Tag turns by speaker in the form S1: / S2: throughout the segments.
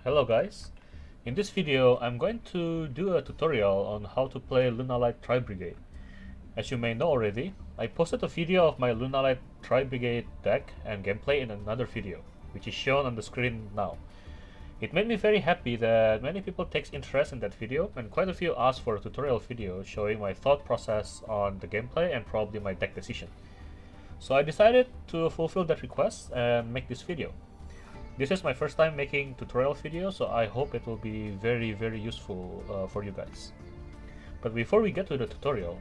S1: Hello guys, in this video I'm going to do a tutorial on how to play Lunalight Tri-brigade. As you may know already, I posted a video of my Lunalight Tri-brigade deck and gameplay in another video, which is shown on the screen now. It made me very happy that many people take interest in that video and quite a few asked for a tutorial video showing my thought process on the gameplay and probably my deck decision. So I decided to fulfill that request and make this video. This is my first time making tutorial video, so I hope it will be very useful for you guys. But before we get to the tutorial,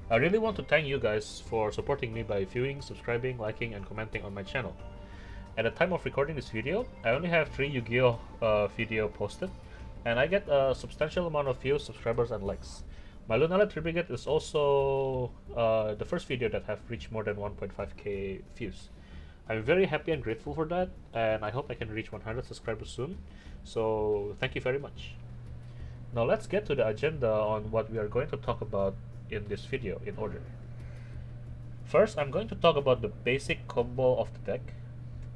S1: I really want to thank you guys for supporting me by viewing, subscribing, liking and commenting on my channel. At the time of recording this video, I only have 3 Yu-Gi-Oh video posted, and I get a substantial amount of views, subscribers and likes. My Lunalight Tri-brigade is also the first video that have reached more than 1.5k views. I'm very happy and grateful for that, and I hope I can reach 100 subscribers soon, so thank you very much. Now let's get to the agenda on what we are going to talk about in this video in order. First, I'm going to talk about the basic combo of the deck.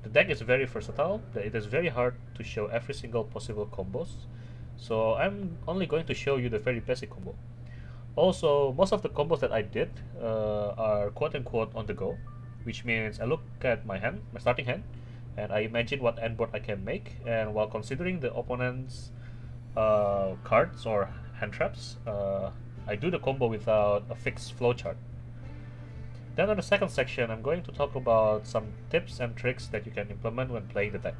S1: The deck is very versatile, it is very hard to show every single possible combos, so I'm only going to show you the very basic combo. Also, most of the combos that I did are quote-unquote on the go, which means I look at my hand, my starting hand, and I imagine what end board I can make, and while considering the opponent's cards or hand traps, I do the combo without a fixed flowchart. Then on the second section, I'm going to talk about some tips and tricks that you can implement when playing the deck.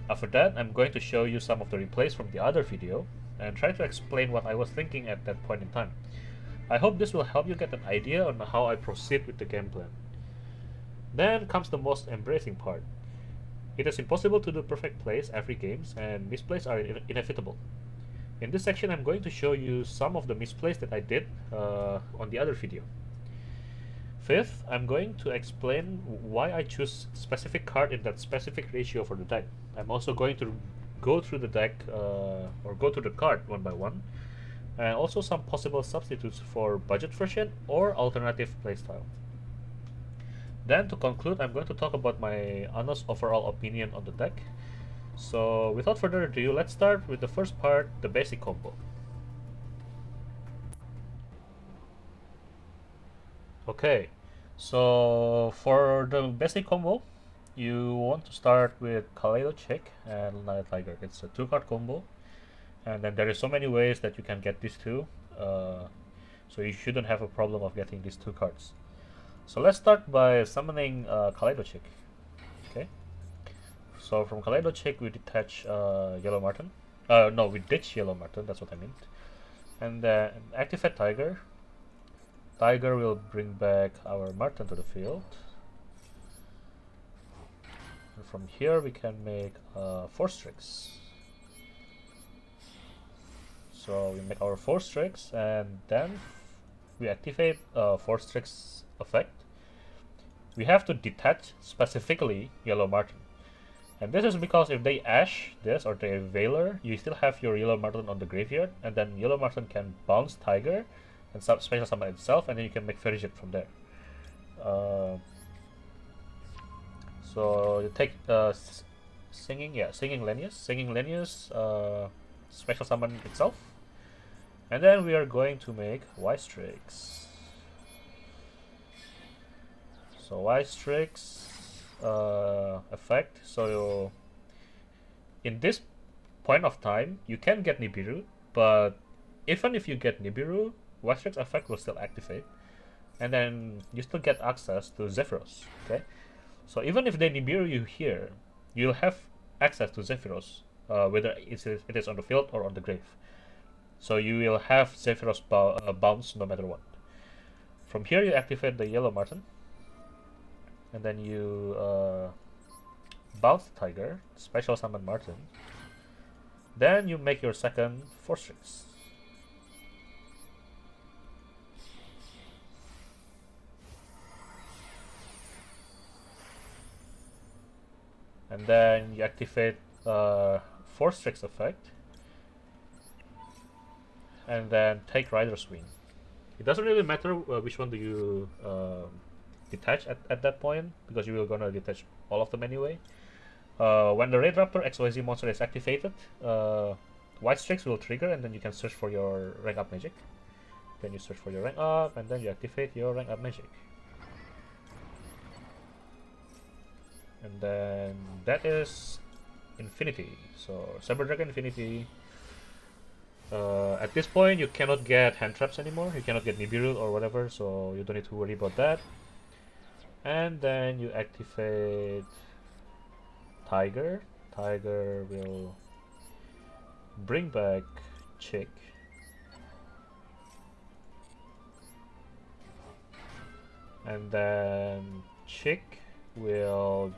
S1: After that, I'm going to show you some of the replays from the other video, and try to explain what I was thinking at that point in time. I hope this will help you get an idea on how I proceed with the game plan. Then comes the most embarrassing part. It is impossible to do perfect plays every game, and misplays are inevitable. In this section, I'm going to show you some of the misplays that I did on the other video. Fifth, I'm going to explain why I choose specific card in that specific ratio for the deck. I'm also going to go through the deck or go through the card one by one, and also some possible substitutes for budget version or alternative playstyle. Then to conclude, I'm going to talk about my honest overall opinion on the deck. So without further ado, let's start with the first part, the basic combo. Okay, so for the basic combo, you want to start with Kaleido Chick and Lunalight Tiger. It's a 2-card combo, and then there is so many ways that you can get these two, so you shouldn't have a problem of getting these 2 cards. So let's start by summoning Kaleido Chick. Okay. So from Kaleido Chick we detach Yellow Marten. No, we ditch Yellow Marten. That's what I meant. And then activate Tiger. Tiger will bring back our Marten to the field. And from here we can make 4 Strix. So we make our 4 Strix, and then we activate 4 Strix effect. We have to detach specifically Yellow Marten, and this is because if they Ash this or they Veiler, you still have your Yellow Marten on the graveyard, and then Yellow Marten can bounce Tiger and special summon itself, and then you can make Fairy Jet from there. So you take Singing Lenius, special summon itself, and then we are going to make Y-Strix. So Y-Strix effect. So in this point of time, you can get Nibiru, but even if you get Nibiru, Y-Strix effect will still activate, and then you still get access to Zephyros. Okay, so even if they Nibiru you here, you'll have access to Zephyros, whether it is on the field or on the grave. So you will have Zephyros bounce no matter what. From here, you activate the Yellow Marten, and then you bounce the Tiger, special summon Marten. Then you make your second 4 Strix. And then you activate 4 Strix effect, and then take Rider's Wing. It doesn't really matter which one do you detach at that point, because you were gonna detach all of them anyway. When the Raid Raptor XYZ monster is activated, White Strix will trigger, and then you can search for your rank up magic. Then you search for your rank up, and then you activate your rank up magic. And then that is Infinity. So Cyber Dragon Infinity. At this point, you cannot get hand traps anymore. You cannot get Nibiru or whatever, so you don't need to worry about that. And then you activate Tiger. Tiger will bring back Chick. And then Chick will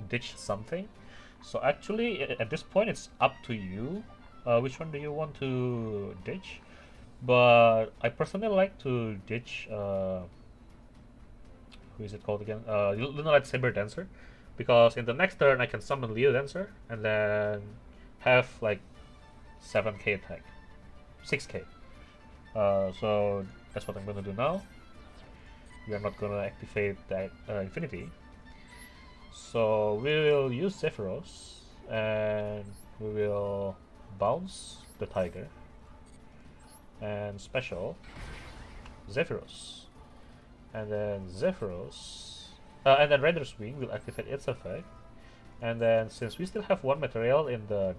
S1: ditch something. So actually, at this point, it's up to you. Which one do you want to ditch? But I personally like to ditch. Who is it called again? Lunalight Saber Dancer, because in the next turn I can summon Leo Dancer and then have like 7k attack, 6k. So that's what I'm gonna do now. We are not gonna activate that Infinity. So we will use Zephyros and we will bounce the Tiger and special Zephyros, and then Zephyros, and then Raider's Wing will activate its effect. And then since we still have one material in the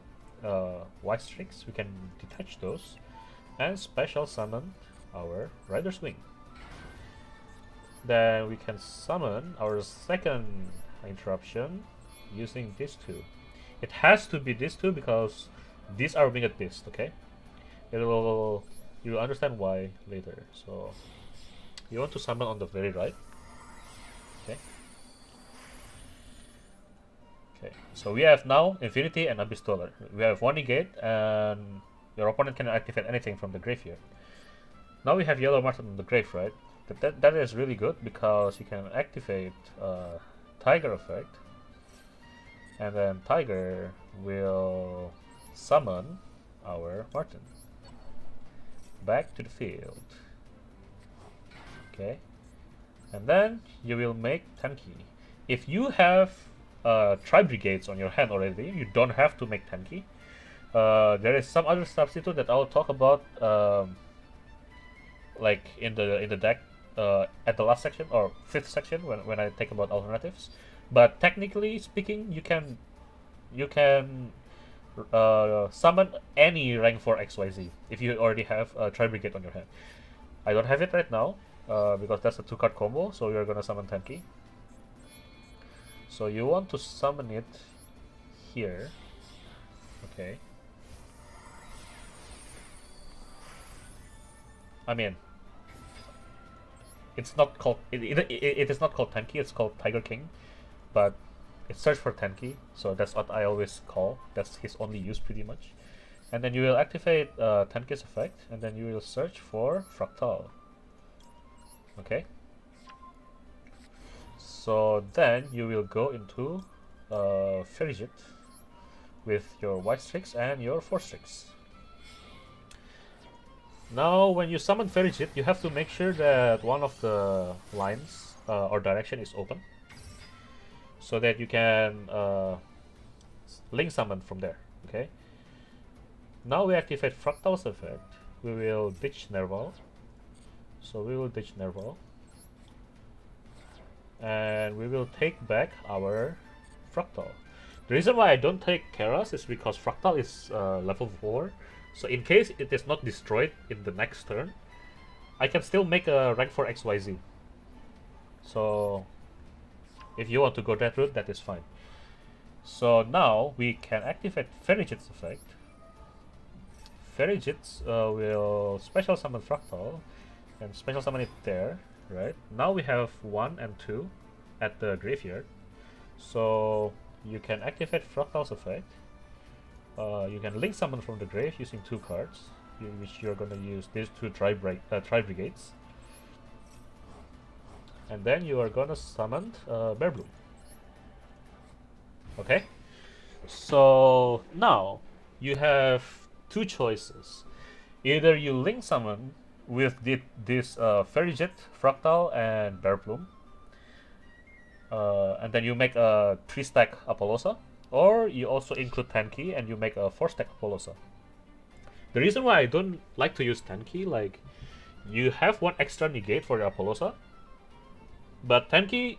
S1: White Strix, we can detach those and special summon our Raider's Wing. Then we can summon our second interruption using these two. It has to be these two because these are winged beasts, okay? You'll understand why later. So you want to summon on the very right. Okay. Okay. So we have now Infinity and Abyss Dweller. We have one negate and your opponent can activate anything from the graveyard. Now we have Yellow Marten on the grave, right? That is really good because you can activate Tiger effect, and then Tiger will summon our Marten back to the field. Okay, and then you will make Tenki. If you have Tri-brigades on your hand already, you don't have to make Tenki. There is some other substitute that I'll talk about like in the deck at the last section or fifth section when I talk about alternatives. But technically speaking, you can summon any rank 4 XYZ if you already have a Tri-brigade on your hand. I don't have it right now because that's a 2-card combo, so you're gonna summon Tenki. So you want to summon it here. Okay. I mean, it's not called it is not called Tenki, it's called Tiger King, but it's search for Tenki, so that's what I always call. That's his only use pretty much. And then you will activate Tenki's effect, and then you will search for Fractal. Okay. So then you will go into Ferrijit with your White Strix and your 4 Strix. Now when you summon Ferrijit, you have to make sure that one of the lines or direction is open, so that you can link summon from there. Okay. Now we activate Fractal's effect. We will ditch Nerval. So we will ditch Nerval. And we will take back our Fractal. The reason why I don't take Keras is because Fractal is level 4. So in case it is not destroyed in the next turn, I can still make a rank 4 XYZ. So if you want to go that route, that is fine. So now we can activate Ferrijit's effect. Ferrijit will special summon Fractal and special summon it there, right? Now we have 1 and 2 at the graveyard. So you can activate Fractal's effect. You can link summon from the grave using 2 cards, which you're gonna use these 2 Tri-brigades. And then you are gonna summon Bear Bloom. Okay? So now you have 2 choices. Either you link summon with this Ferrijit, Fractal, and Bear Bloom, and then you make a 3-stack Apollosa, or you also include Tenki and you make a 4-stack Apollosa. The reason why I don't like to use Tenki, like, you have one extra negate for your Apollosa, but Tenki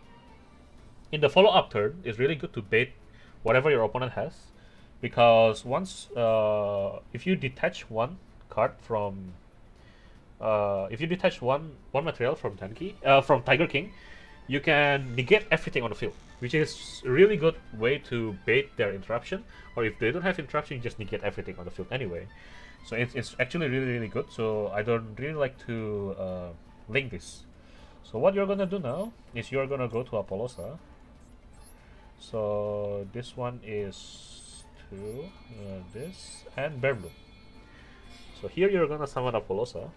S1: in the follow-up turn is really good to bait whatever your opponent has, because once if you detach one card from if you detach one material from Tenki from Tiger King, you can negate everything on the field, which is a really good way to bait their interruption. Or if they don't have interruption, you just negate everything on the field anyway. So it's actually really good. So I don't really like to link this. So what you're gonna do now is you're gonna go to Apollosa. So this one is to this and Bear Bloom. So here you're gonna summon Apollosa.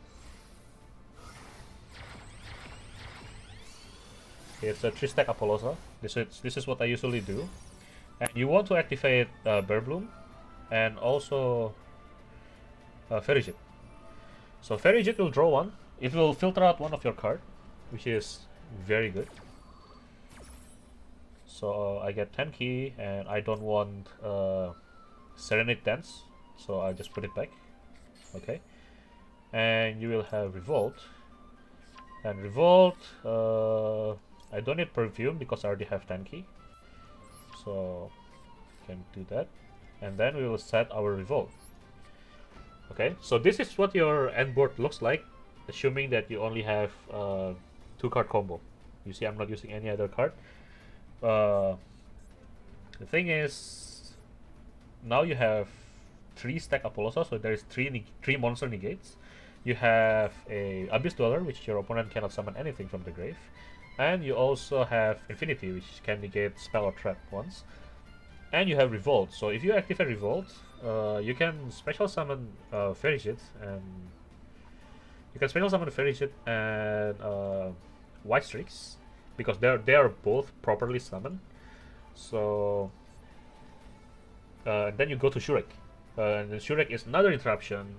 S1: It's a 3-stack Apollosa. This is what I usually do. And you want to activate Bear Bloom and also Ferrijit. So Ferrijit will draw one. It will filter out one of your card, which is very good. So I get Tenki, and I don't want Serenade Dance, so I just put it back. Okay. And you will have Revolt. And Revolt, I don't need Perfume because I already have Tenki. So can do that. And then we will set our Revolt. Okay, so this is what your end board looks like, assuming that you only have 2-card combo. You see, I'm not using any other card. The thing is, now you have 3-stack Apollosa, so there is three monster negates. You have a Abyss Dweller, which your opponent cannot summon anything from the grave, and you also have Infinity, which can negate spell or trap once. And you have Revolt. So if you activate Revolt, you can special summon Ferrijit, and White Streaks, because they are both properly summoned. So then you go to Shurek, and then Shurek is another interruption,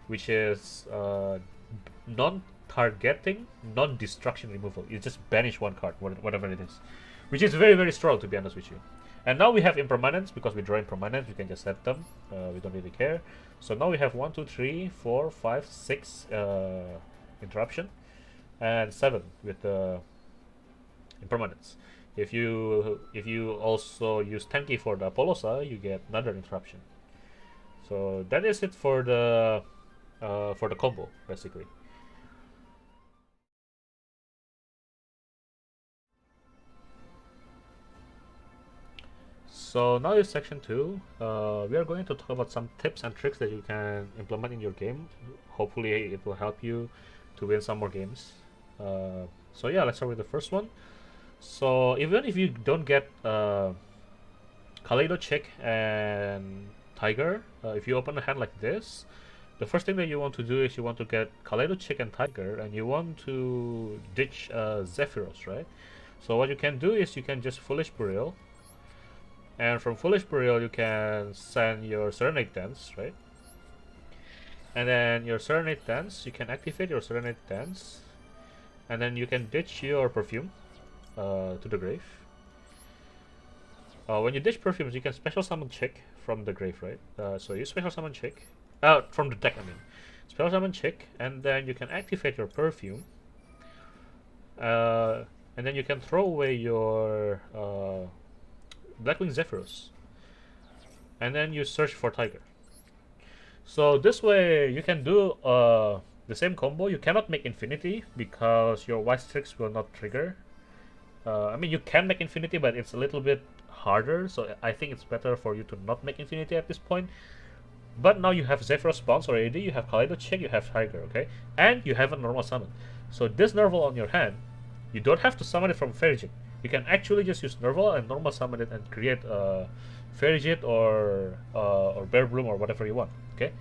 S1: which is non-targeting, non-destruction removal. You just banish one card, whatever it is, which is very strong, to be honest with you. And now we have impermanence, because we draw impermanence, we can just set them. We don't really care. So now we have 1, 2, 3, 4, 5, 6 interruption, and 7 with the impermanence. If you also use Tenki for the Apollosa, you get another interruption. So that is it for the combo, basically. So now is section 2. We are going to talk about some tips and tricks that you can implement in your game. Hopefully it will help you to win some more games. So yeah, let's start with the first one. So even if you don't get Kaleido Chick and Tiger, if you open a hand like this, the first thing that you want to do is you want to get Kaleido Chick and Tiger, and you want to ditch Zephyros, right? So what you can do is you can just Foolish Burial, and from Foolish Burial you can send your Serenade Dance, right? And then your Serenade Dance, you can activate your Serenade Dance, and then you can ditch your Perfume to the grave. When you ditch Perfumes, you can special summon Chick from the grave, right? So you special summon Chick, from the deck, I mean. Special summon Chick, and then you can activate your Perfume. And then you can throw away your Blackwing Zephyros. And then you search for Tiger. So this way you can do the same combo. You cannot make Infinity because your White Strix will not trigger. I mean, you can make Infinity, but it's a little bit harder, so I think it's better for you to not make Infinity at this point. But now you have Zephyros spawns already, you have Kaleido Chick, you have Tiger, okay? And you have a normal summon. So this Nerval on your hand, you don't have to summon it from Ferrijit. You can actually just use Nerval and normal summon it and create Ferrijit or Bear Bloom or whatever you want, okay?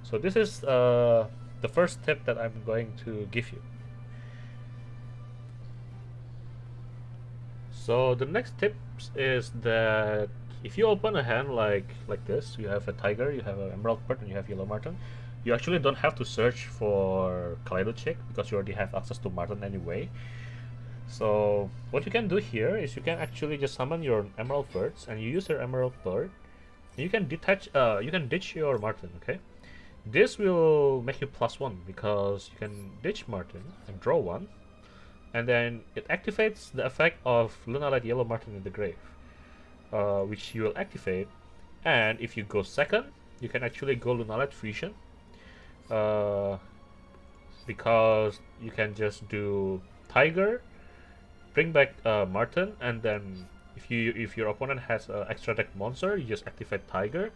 S1: So this is the first tip that I'm going to give you. So the next tip is that if you open a hand like this, you have a Tiger, you have an Emerald Bird, and you have Yellow Marten, you actually don't have to search for Kaleido Chick because you already have access to Marten anyway. So what you can do here is you can actually just summon your emerald birds, and you use your emerald bird. You can you can ditch your Martin. Okay, this will make you +1 because you can ditch Martin and draw one, and then it activates the effect of Lunalight Yellow Martin in the grave, which you will activate. And if you go second, you can actually go Lunalight Fusion, uh, because you can just do Tiger, bring back Martin, and then if your opponent has an extra deck monster, you just activate Tiger,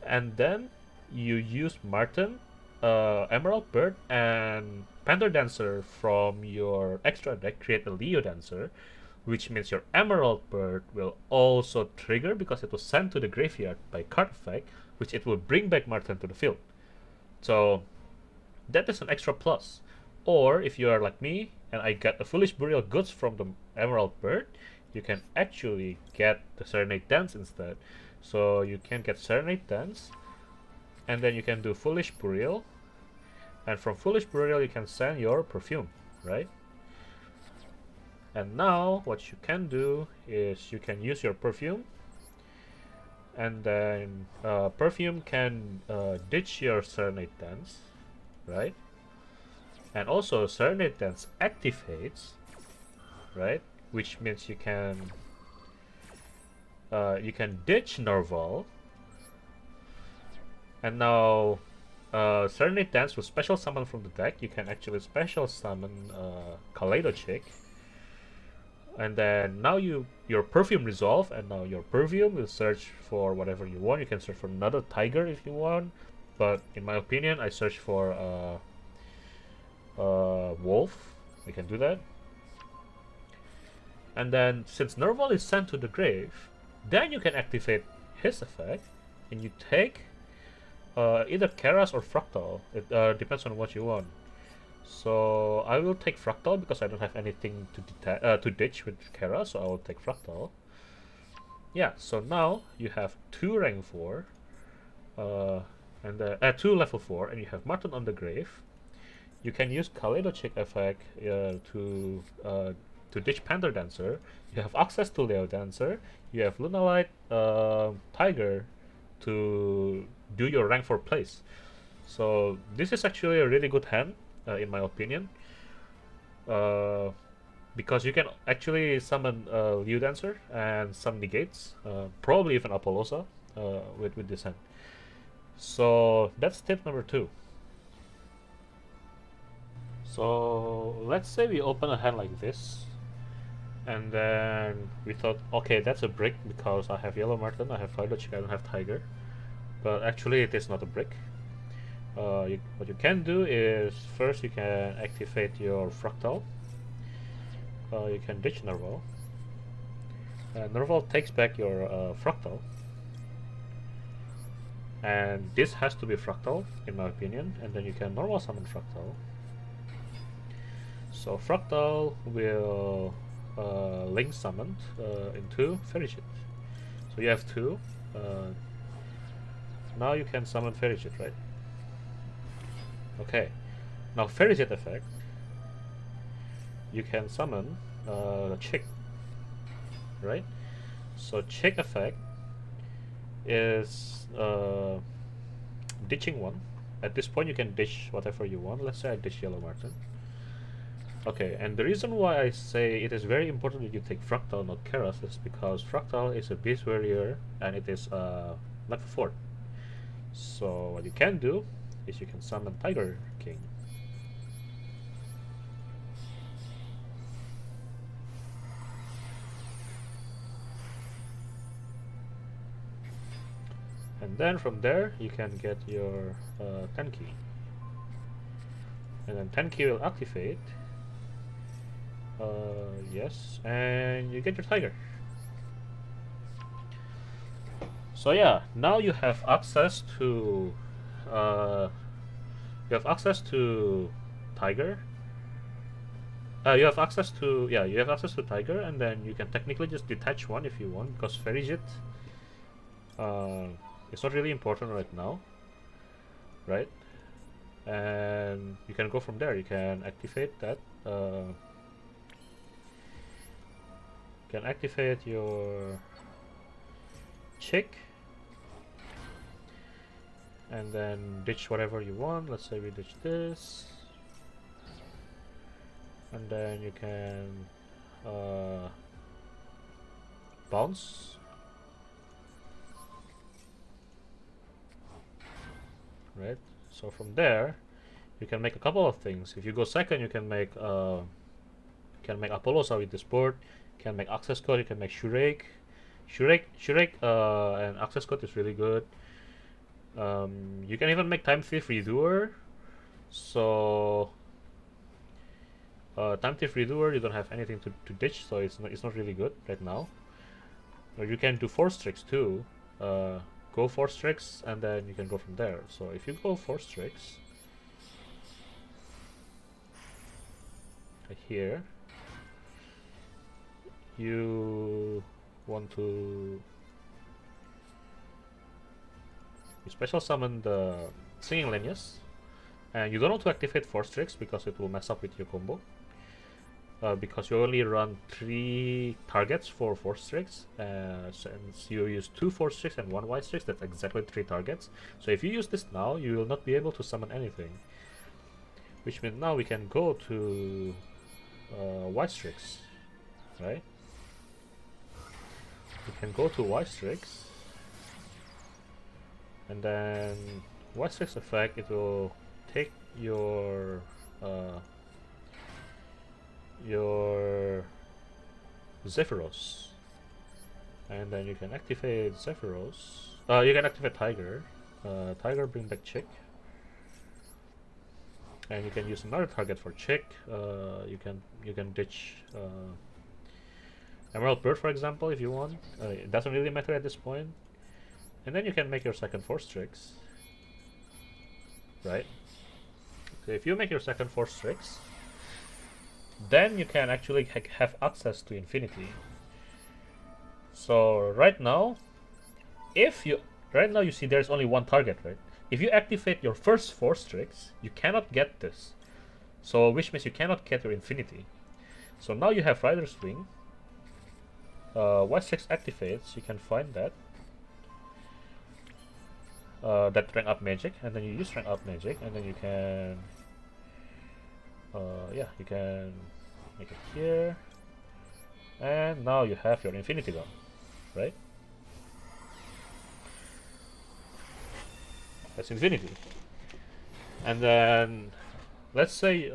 S1: and then you use Martin, Emerald Bird, and Panther Dancer from your extra deck, create a Leo Dancer, which means your Emerald Bird will also trigger because it was sent to the graveyard by card effect, which it will bring back Martin to the field. So that is an extra plus. Or if you are like me and I get a Foolish Burial Goods from the Emerald Bird, you can actually get the Serenade Dance instead. So you can get Serenade Dance, and then you can do Foolish Burial, and from Foolish Burial you can send your Perfume, right? And now what you can do is you can use your Perfume, and then Perfume can ditch your Serenade Dance, right? And also Serenade Dance activates, right? Which means you can ditch Nerval. And now Serenade Dance will special summon from the deck. You can actually special summon Kaleido Chick. And then now your Perfume resolve, and now your Perfume will search for whatever you want. You can search for another Tiger if you want, but in my opinion, I search for Wolf. We can do that. And then since Nerval is sent to the grave, then you can activate his effect, and you take either Keras or Fractal. It depends on what you want. So I will take Fractal because I don't have anything to ditch with Keras, so I will take Fractal. Yeah, so now you have 2 rank 4, and 2 level 4, and you have Martin on the grave. You can use Kaleido Chick effect to ditch Panther Dancer. You have access to Leo Dancer. You have Lunalight Tiger to do your rank 4 plays. So this is actually a really good hand, in my opinion, because you can actually summon Leo Dancer and some negates, probably even Apollosa with this hand. So that's tip number 2. So let's say we open a hand like this, and then we thought, okay, that's a brick because I have Yellow Martin, I have Kaleido Chick, I don't have Tiger. But actually it is not a brick. What you can do is first you can activate your Fractal. You can ditch Nerval. Nerval takes back your Fractal. And this has to be Fractal, in my opinion, and then you can normal summon Fractal. So Fractal will link summoned into Ferrigit. So you have 2. Now you can summon Ferrigit, right? Okay. Now Ferrigit effect, you can summon the Chick, right? So Chick effect is ditching one. At this point you can ditch whatever you want. Let's say I ditch Yellow Martin. Okay, and the reason why I say it is very important that you take Fractal, not Keras, is because Fractal is a Beast Warrior and it is level 4. So what you can do is you can summon Tiger King. And then from there you can get your Tenki. And then Tenki will activate. Yes, and you get your Tiger. So yeah, now you have access to Tiger. You have access to Tiger, and then you can technically just detach one if you want, because Ferrigit is not really important right now, right? And you can go from there. You can activate that. can activate your chick and then ditch whatever you want. Let's say we ditch this, and then you can bounce, right? So from there you can make a couple of things. If you go second, you can make Apollosa with this board. You can make access code. You can make Shurake, and access code is really good. You can even make time thief redoer. So time thief redoer, you don't have anything to ditch, so it's not really good right now. Or you can do force tricks too. Go force tricks, and then you can go from there. So if you go force tricks right here, you want to special summon the Singing Lenius, and you don't want to activate force tricks because it will mess up with your combo. Because you only run 3 targets for force tricks, since you use 2 force tricks and 1 wise tricks, that's exactly 3 targets. So if you use this now, you will not be able to summon anything, which means now we can go to wise tricks, right? We can go to wise tricks, and then wise tricks effect, it will take your Zephyros, and then you can activate Zephyros. You can activate Tiger. Tiger bring back Chick, and you can use another target for Chick. You can ditch Emerald Bird, for example, if you want. It doesn't really matter at this point. And then you can make your second force tricks, right? So if you make your second force tricks, then you can actually have access to infinity. So right now you see there's only one target, right? If you activate your first force tricks, you cannot get this. So which means you cannot get your infinity. So now you have Rider's Wing. Wise tricks activates, you can find that. That rank up magic, and then you use rank up magic, and then you can you can make it here, and now you have your infinity gun, right? That's infinity. And then let's say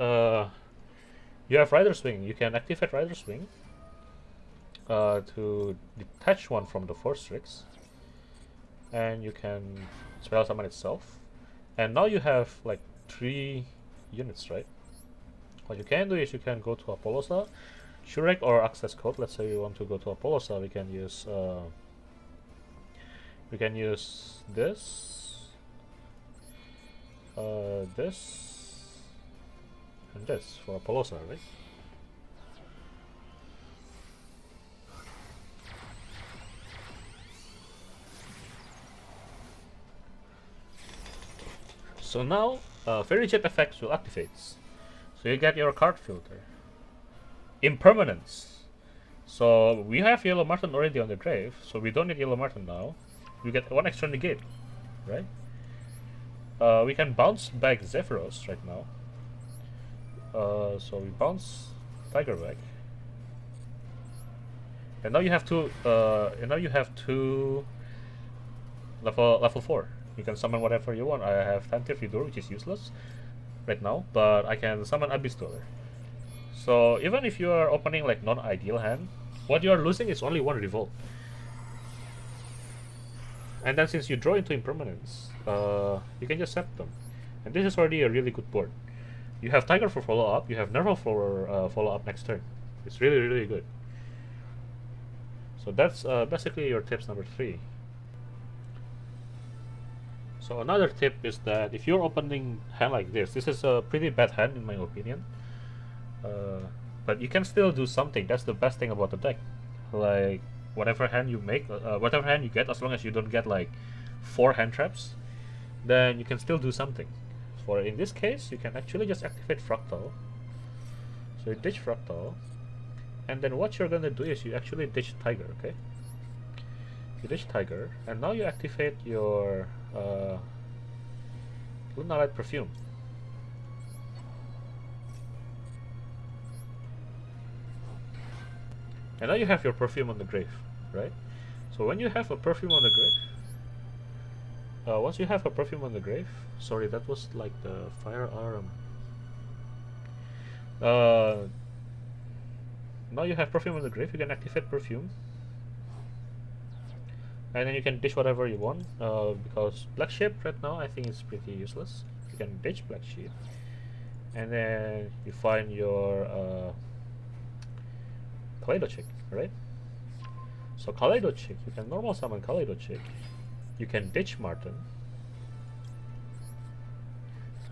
S1: you have Rider's Wing. You can activate Rider's Wing to detach one from the force tricks, and you can spell summon itself, and now you have like 3 units, right? What you can do is you can go to Apollosa, Shurake, or access code. Let's say you want to go to Apollosa, we can use this, this, and this for Apollosa, right? So now Fairy Jet effects will activate. So you get your card filter. Impermanence. So we have Yellow Marten already on the grave, so we don't need Yellow Marten now. We get 1 extra negate, right? We can bounce back Zephyros right now. So we bounce Tiger back. And now you have two level 4. You can summon whatever you want. I have Tenki and Tiger King, which is useless right now, but I can summon Abyss Dweller. So even if you are opening like non-ideal hand, what you are losing is only 1 revolt. And then since you draw into impermanence, you can just set them. And this is already a really good board. You have Tiger for follow up, you have Nerval for follow up next turn. It's really, really good. So that's basically your tips number 3. So another tip is that if you're opening hand like this is a pretty bad hand in my opinion. But you can still do something. That's the best thing about the deck. Like whatever hand you make, whatever hand you get, as long as you don't get like 4 hand traps, then you can still do something. For in this case, you can actually just activate Fractal. So you ditch Fractal, And then what you're gonna do is you actually ditch Tiger, okay? You ditch Tiger, and now you activate your Lunalight Perfume. And now you have your perfume on the grave, right? So when you have a perfume on the grave, once you have a perfume on the grave, sorry, that was like the fire alarm. Now you have perfume on the grave, you can activate perfume. And then you can ditch whatever you want, because Black Sheep right now I think is pretty useless. You can ditch Black Sheep. And then you find your Kaleido Chick, right? So Kaleido Chick, you can normal summon Kaleido Chick. You can ditch Martin.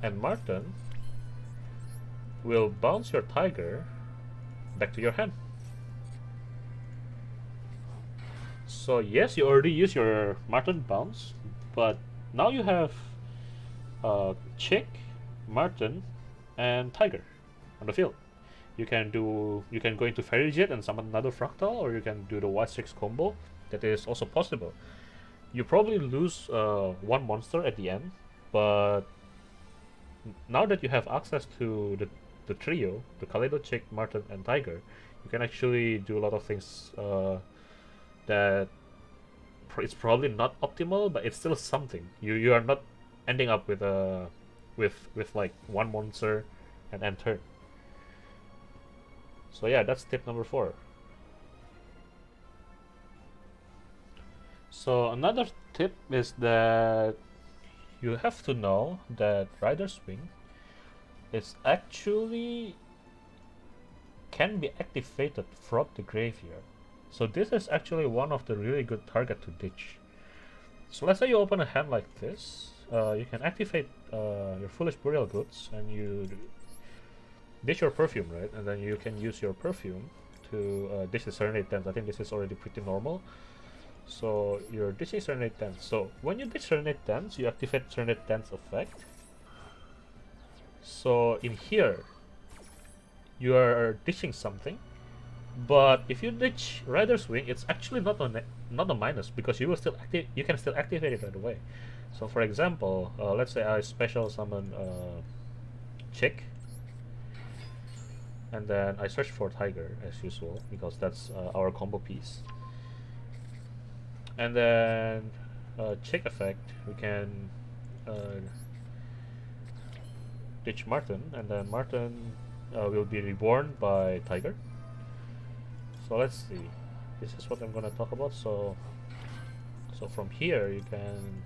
S1: And Martin will bounce your Tiger back to your hand. So yes, you already used your Martin bounce, but now you have Chick, Martin, and Tiger on the field. You can go into Fairy Jet and summon another Fractal, or you can do the White Strix combo. That is also possible. You probably lose one monster at the end, but now that you have access to the trio, the Kaleido, Chick, Martin, and Tiger, you can actually do a lot of things that it's probably not optimal, but it's still something. You are not ending up with like one monster and end turn. So yeah, that's tip number 4. So another tip is that you have to know that Rider's Wing is actually can be activated from the graveyard. So this is actually one of the really good target to ditch. So let's say you open a hand like this, you can activate your Foolish Burial Goods and you ditch your perfume, right? And then you can use your perfume to ditch the Serenade Dance. I think this is already pretty normal. So you're ditching Serenade Dance. So when you ditch Serenade Dance, you activate Serenade Dance effect. So in here, you are ditching something. But if you ditch Rider's Wing, it's actually not a minus, because you will still you can still activate it right away. So for example, let's say I special summon Chick, and then I search for Tiger as usual, because that's our combo piece. And then Chick effect, we can ditch Martin, and then Martin will be reborn by Tiger. So let's see. This is what I'm gonna talk about. So from here you can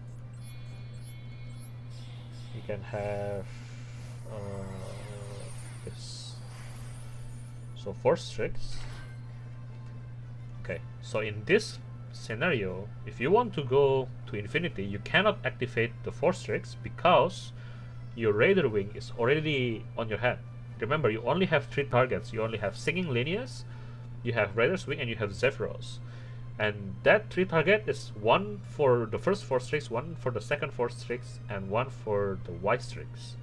S1: have this. So Force Strix. Okay. So in this scenario, if you want to go to infinity, you cannot activate the Force Strix because your Raider Wing is already on your hand. Remember, you only have 3 targets. You only have Singing Lineas, you have Raider's Wing, and you have Zephyros. And that 3 target is 1 for the first Force Strix, 1 for the second Force Strix, and 1 for the White Strix.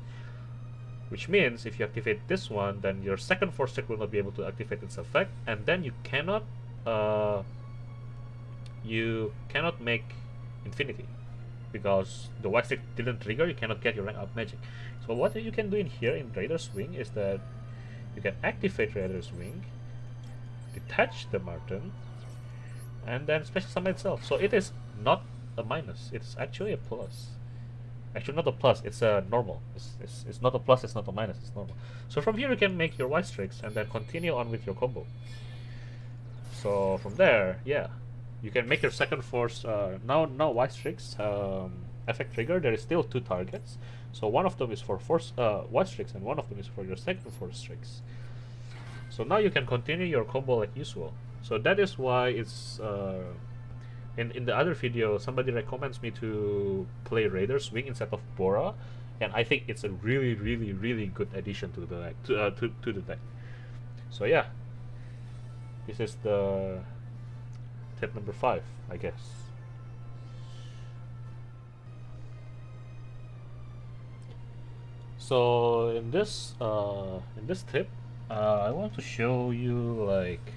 S1: Which means if you activate this one, then your second Force Strix will not be able to activate its effect, and then you cannot make infinity, because the White Strix didn't trigger. You cannot get your rank up magic. So what you can do in here in Raider's Wing is that you can activate Raider's Wing, detach the Martin, and then special summon itself. So it is not a minus, it's actually a plus. Actually not a plus, it's a normal. It's not a plus, it's not a minus, it's normal. So from here you can make your White Strix and then continue on with your combo. So from there, yeah, you can make your second force. Now White Strix effect trigger, there is still 2 targets. So one of them is for force White Strix and one of them is for your second Force Strix. So now you can continue your combo like usual. So that is why it's in the other video somebody recommends me to play Raider's Wing instead of Bora, and I think it's a really good addition to the deck, to the deck. So yeah, this is the tip number 5, I guess. So in this tip, I want to show you like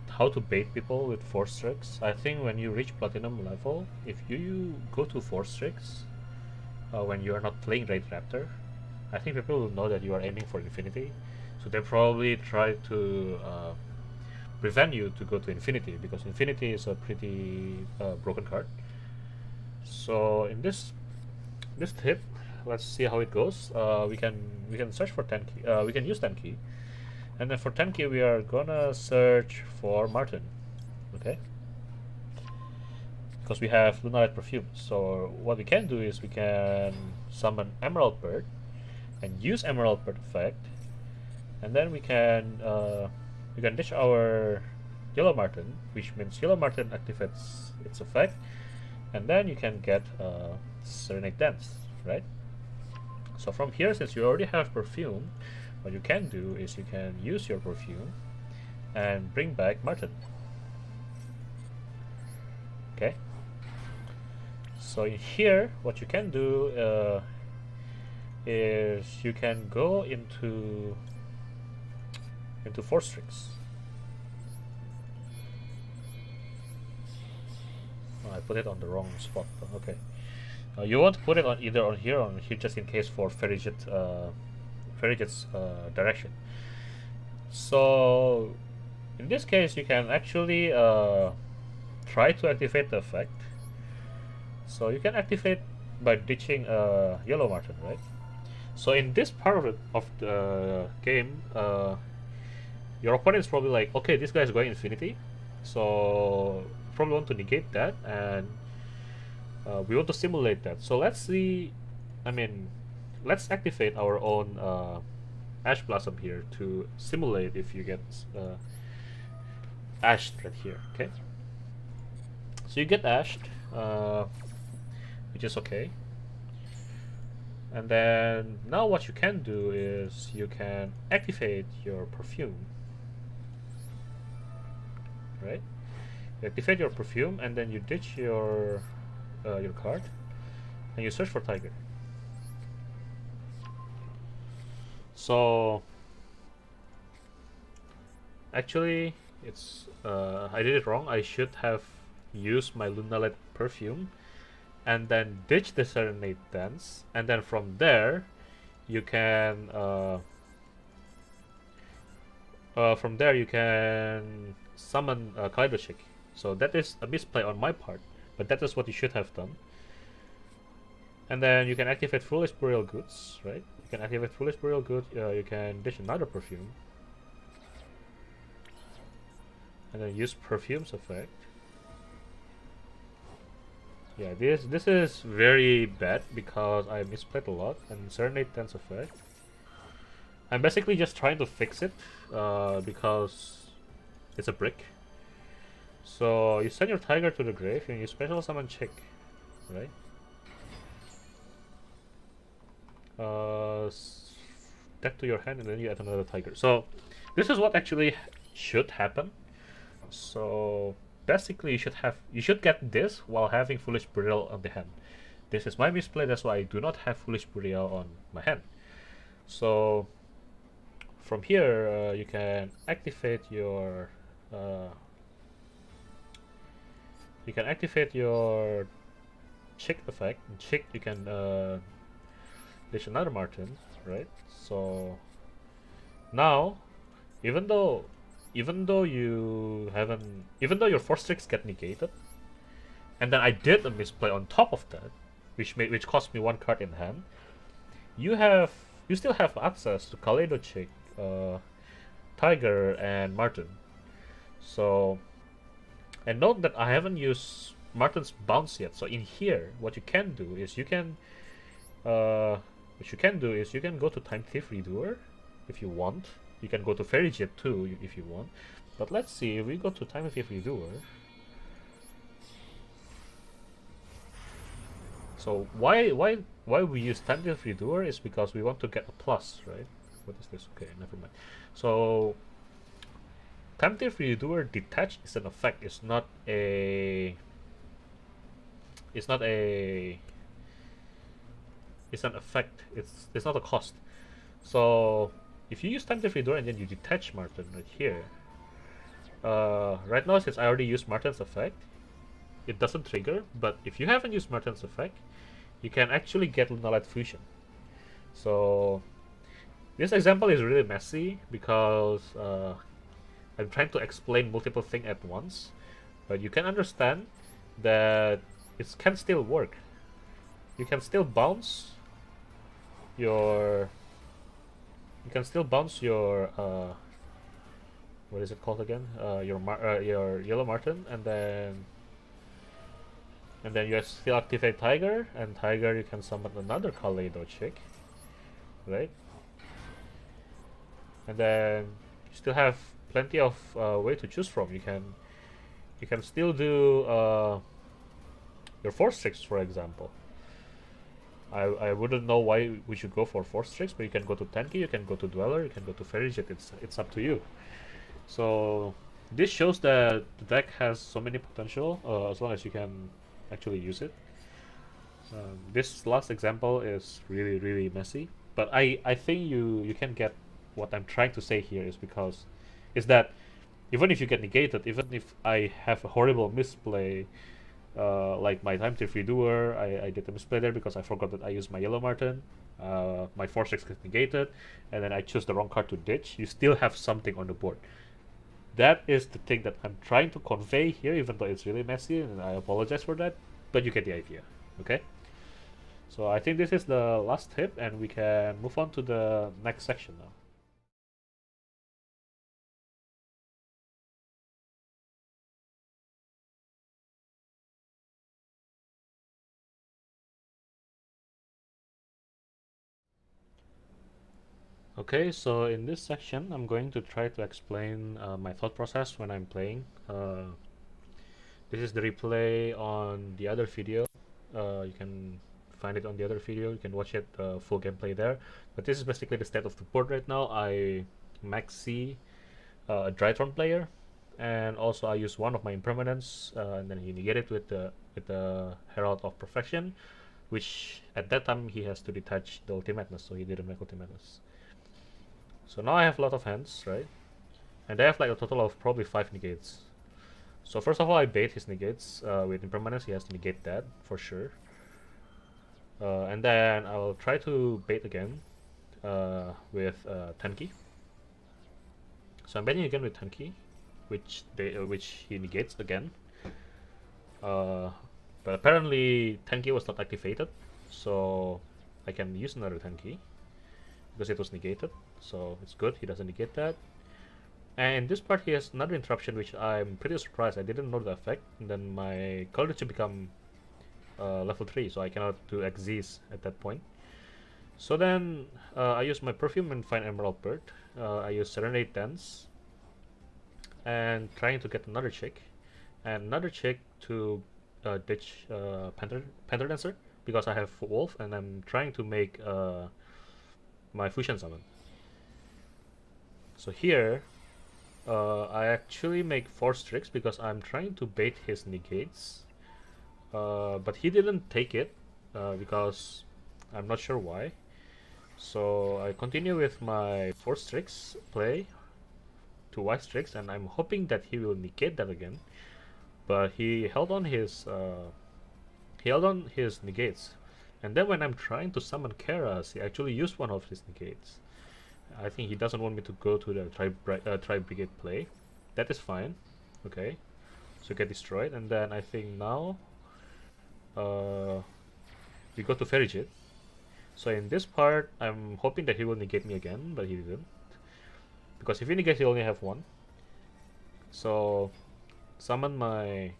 S1: how to bait people with force tricks. I think when you reach platinum level, if you go to force tricks when you are not playing Raid Raptor, I think people will know that you are aiming for infinity, so they probably try to prevent you to go to infinity, because infinity is a pretty broken card. So in this tip, let's see how it goes. We can search for Tenki. We can use Tenki, and then for Tenki we are gonna search for Martin. Okay, because we have Lunalight perfume. So what we can do is we can summon Emerald Bird and use Emerald Bird effect, and then we can ditch our Yellow Martin, which means Yellow Martin activates its effect, and then you can get Serenade Dance, right? So from here, since you already have perfume, what you can do is you can use your perfume and bring back Martin. Okay. So in here, what you can do is you can go into force tricks. Oh, I put it on the wrong spot. Okay. You want to put it on either on here or on here, just in case for Ferriget's direction. So in this case, you can actually try to activate the effect. So you can activate by ditching Yellow Martin, right? So in this part of the game, your opponent is probably like, okay, this guy is going infinity, so probably want to negate that, and we want to simulate that. So let's see. I mean, let's activate our own Ash Blossom here to simulate if you get ashed right here. Okay. So you get ashed, which is okay. And then now what you can do is you can activate your perfume, right? You activate your perfume and then you ditch your card and you search for Tiger. So actually it's I did it wrong. I should have used my Lunalight perfume and then ditch the Serenade Dance, and then from there you can summon Kaleido Chick. So that is a misplay on my part, but that is what you should have done. And then you can activate Foolish Burial Goods, right? You can activate Foolish Burial Goods. You can ditch another perfume, and then use Perfume's effect. Yeah, this is very bad because I misplayed a lot, and Serenade Dance effect. I'm basically just trying to fix it because it's a brick. So you send your Tiger to the grave and you special summon Chick, right? Deck to your hand and then you add another Tiger. So this is what actually should happen. So basically you should get this while having Foolish Burial on the hand. This is my misplay, that's why I do not have Foolish Burial on my hand. So from here you can activate your Chick effect. In Chick you can ditch another Martin, right? So now even though you haven't, even though your force tricks get negated, and then I did a misplay on top of that, which cost me one card in hand, you still have access to Kaleido Chick, Tiger, and Martin. So, and note that I haven't used Martin's bounce yet. So in here, what you can do is you can go to Time Thief Redoer if you want. You can go to Fairy Jet too if you want. But let's see, if we go to Time Thief Redoer. So why we use Time Thief Redoer is because we want to get a plus, right? What is this? Okay, never mind. So Time Thief Redoer detached is an effect. It's not an effect. It's not a cost. So if you use Time Thief Reader and then you detach Martin right here, right now since I already used Martin's effect, it doesn't trigger, but if you haven't used Martin's effect, you can actually get Lunalight Fusion. So this example is really messy because I'm trying to explain multiple things at once, but you can understand that it can still work. You can still bounce your what is it called again? Your Yellow Martin, and then you still activate Tiger, and Tiger you can summon another Kaleido chick, right? And then you still have plenty of way to choose from. You can still do your Force Tricks, for example. I wouldn't know why we should go for Force Tricks, but you can go to Tenki, you can go to Dweller, you can go to Fairy Jet. It's up to you. So this shows that the deck has so many potential as long as you can actually use it. This last example is really messy, but I think you can get what I'm trying to say here is that even if you get negated, even if I have a horrible misplay, like my Time Thief Redoer, I did a misplay there because I forgot that I used my Yellow Martin. My Force Tricks gets negated, and then I choose the wrong card to ditch. You still have something on the board. That is the thing that I'm trying to convey here, even though it's really messy, and I apologize for that, but you get the idea, okay? So I think this is the last tip, and we can move on to the next section now. Okay, so in this section, I'm going to try to explain my thought process when I'm playing. This is the replay on the other video. You can find it on the other video. You can watch it full gameplay there. But this is basically the state of the board right now. I maxi a Drytron player, and also I use one of my impermanents, and then he negated with the Herald of Perfection, which at that time he has to detach the Ultimateness, so he didn't make Ultimateness. So now I have a lot of hands, right? And I have like a total of probably 5 negates. So first of all, I bait his negates with impermanence. He has to negate that for sure. And then I will try to bait again with Tenki. So I'm baiting again with Tenki, which he negates again. But apparently Tenki was not activated, so I can use another Tenki because it was negated. So it's good. He doesn't negate that. And in this part, he has another interruption, which I'm pretty surprised. I didn't know the effect. And then my color should become level 3, so I cannot do Xyz at that point. So then I use my Perfume and find Emerald Bird. I use Serenade Dance and trying to get another chick. And another chick to ditch Panther Dancer because I have Wolf and I'm trying to make my Fusion Summon. So here I actually make Force Tricks because I'm trying to bait his negates, but he didn't take it because I'm not sure why. So I continue with my Force Tricks play to Wise Tricks, and I'm hoping that he will negate that again. But he held on his negates, and then when I'm trying to summon Keras, he actually used one of his negates. I think he doesn't want me to go to the Tri-brigade play. That is fine. Okay. So get destroyed. And then I think now we go to Fairy Jet. So in this part, I'm hoping that he will negate me again, but he didn't. Because if he negates, he only have one. So summon my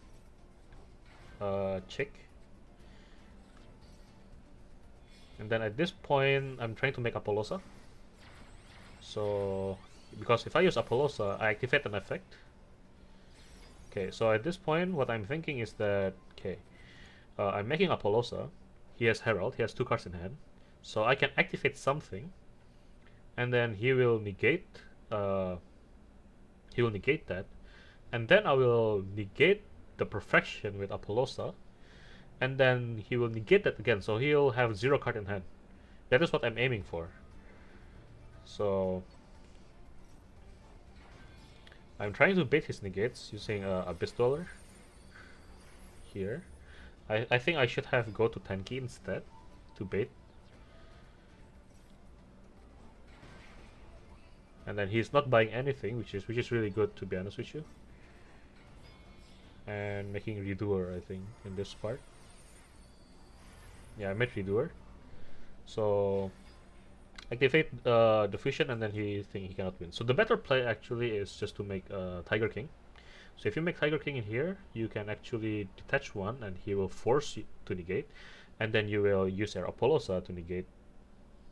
S1: chick. And then at this point, I'm trying to make Apollosa. So, because if I use Apollosa, I activate an effect. Okay, so at this point, what I'm thinking is that, okay, I'm making Apollosa. He has Herald, he has 2 cards in hand. So I can activate something, and then he will negate that. And then I will negate the Perfection with Apollosa, and then he will negate that again, so he'll have 0 card in hand. That is what I'm aiming for. So I'm trying to bait his negates using Abyss Dweller here. I think I should have go to Tenki instead to bait. And then he's not buying anything, which is really good, to be honest with you. And making Redoer, I think, in this part. Yeah, I made Redoer. So activate the fusion, and then he think he cannot win. So the better play actually is just to make Tiger King. So if you make Tiger King in here, you can actually detach one, and he will force you to negate, and then you will use your Apollosa to negate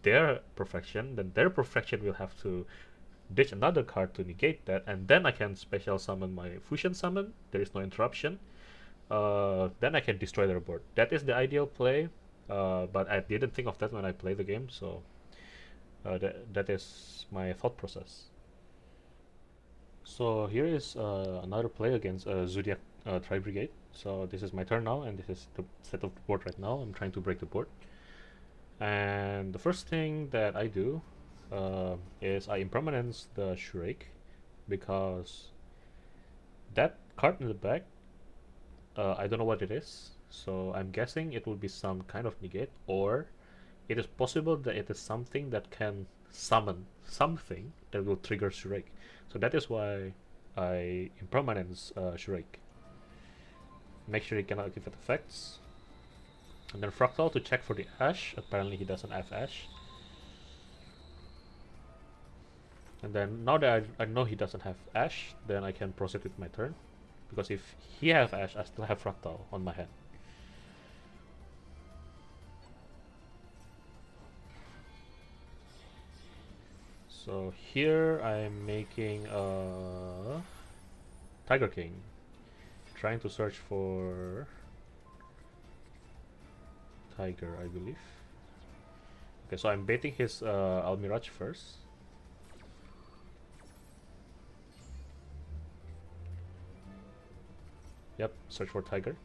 S1: their perfection. Then their perfection will have to ditch another card to negate that, and then I can special summon my fusion summon. There is no interruption. Then I can destroy their board. That is the ideal play, but I didn't think of that when I played the game, so that is my thought process. So here is another play against Zodiac Tri-brigade. So this is my turn now, and this is the set of the board right now. I'm trying to break the board. And the first thing that I do is I impermanence the Shrike, because that card in the back, I don't know what it is. So I'm guessing it will be some kind of negate, or it is possible that it is something that can summon something that will trigger Shrike. So that is why I impermanence Shrike. Make sure he cannot activate effects. And then Fractal to check for the Ash. Apparently he doesn't have Ash. And then now that I know he doesn't have Ash, then I can proceed with my turn. Because if he have Ash, I still have Fractal on my hand. So here I'm making a Tiger King, trying to search for Tiger, I believe. Okay, so I'm baiting his Almiraj first. Yep, search for Tiger.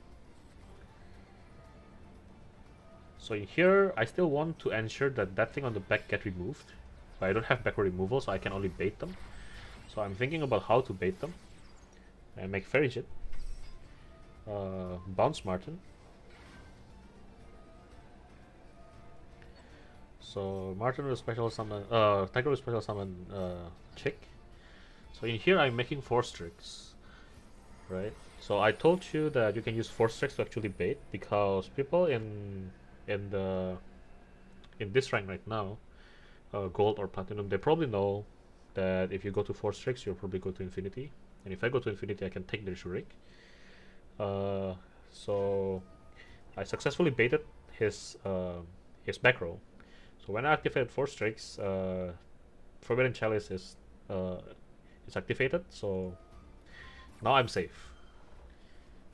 S1: So in here, I still want to ensure that that thing on the back get removed. But I don't have backward removal, so I can only bait them. So I'm thinking about how to bait them. And make Ferryjet. Bounce Martin. So Martin will special summon, Tiger will special summon Chick. So in here I'm making Force Tricks, right? So I told you that you can use Force Tricks to actually bait, because people in this rank right now, gold or platinum, they probably know that if you go to Force Tricks, you'll probably go to Infinity. And if I go to Infinity, I can take their Shurik. So I successfully baited his back row. So when I activated Force Tricks, Forbidden Chalice is activated. So now I'm safe.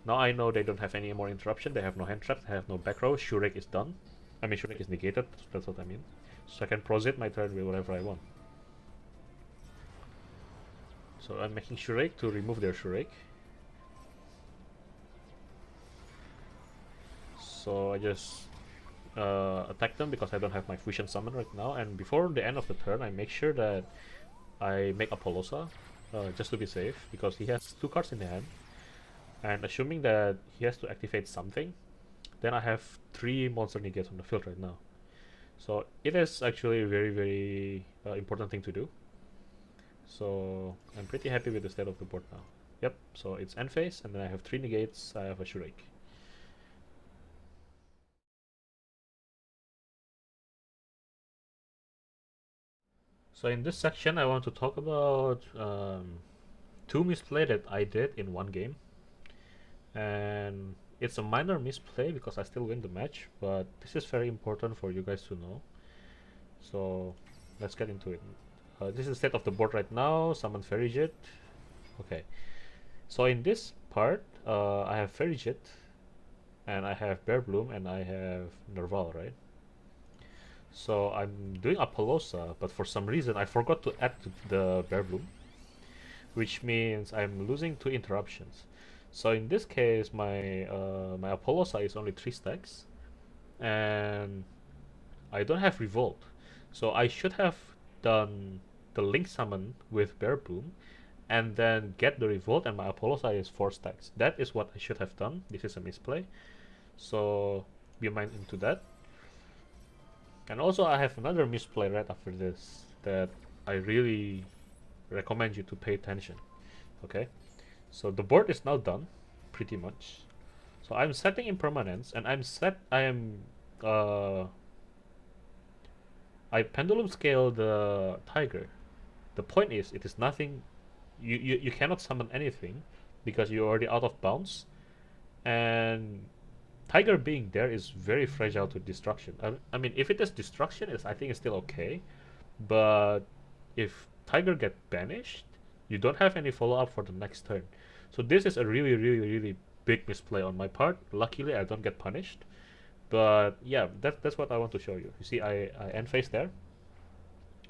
S1: Now I know they don't have any more interruption. They have no hand traps. They have no back row. Shurik is done. I mean, Shurik is negated. That's what I mean. So I can proceed my turn with whatever I want. So I'm making Shurik to remove their Shurik. So I just attack them because I don't have my fusion summon right now. And before the end of the turn, I make sure that I make Apollosa, just to be safe, because he has 2 cards in the hand. And assuming that he has to activate something, then I have 3 monster negates on the field right now. So it is actually a very, very important thing to do. So I'm pretty happy with the state of the board now. Yep, so it's end phase, and then I have 3 negates, I have a Shurik. So in this section I want to talk about 2 misplay that I did in one game. And it's a minor misplay because I still win the match, but this is very important for you guys to know. So let's get into it. This is the state of the board right now. Summon Ferryjet. Okay. So in this part, I have Ferryjet, and I have Bear Bloom, and I have Nerval, right? So I'm doing Apollosa, but for some reason I forgot to add to the Bear Bloom, which means I'm losing 2 interruptions. So in this case, my my Apollosa is only 3 stacks, and I don't have Revolt. So I should have done the Link Summon with Bear Bloom, and then get the revolt, and my Apollosa is 4 stacks. That is what I should have done. This is a misplay, so be mind into that. And also I have another misplay right after this that I really recommend you to pay attention. Okay, so the board is now done, pretty much. So I'm setting impermanence, and uh, I pendulum scale the tiger. The point is, it is nothing. You cannot summon anything because you're already out of bounds, and tiger being there is very fragile to destruction. I mean, if it is destruction, I think it's still okay, but if tiger get banished, you don't have any follow up for the next turn. So this is a really, really, really big misplay on my part. Luckily, I don't get punished. But yeah, that's what I want to show you. You see, I end phase there.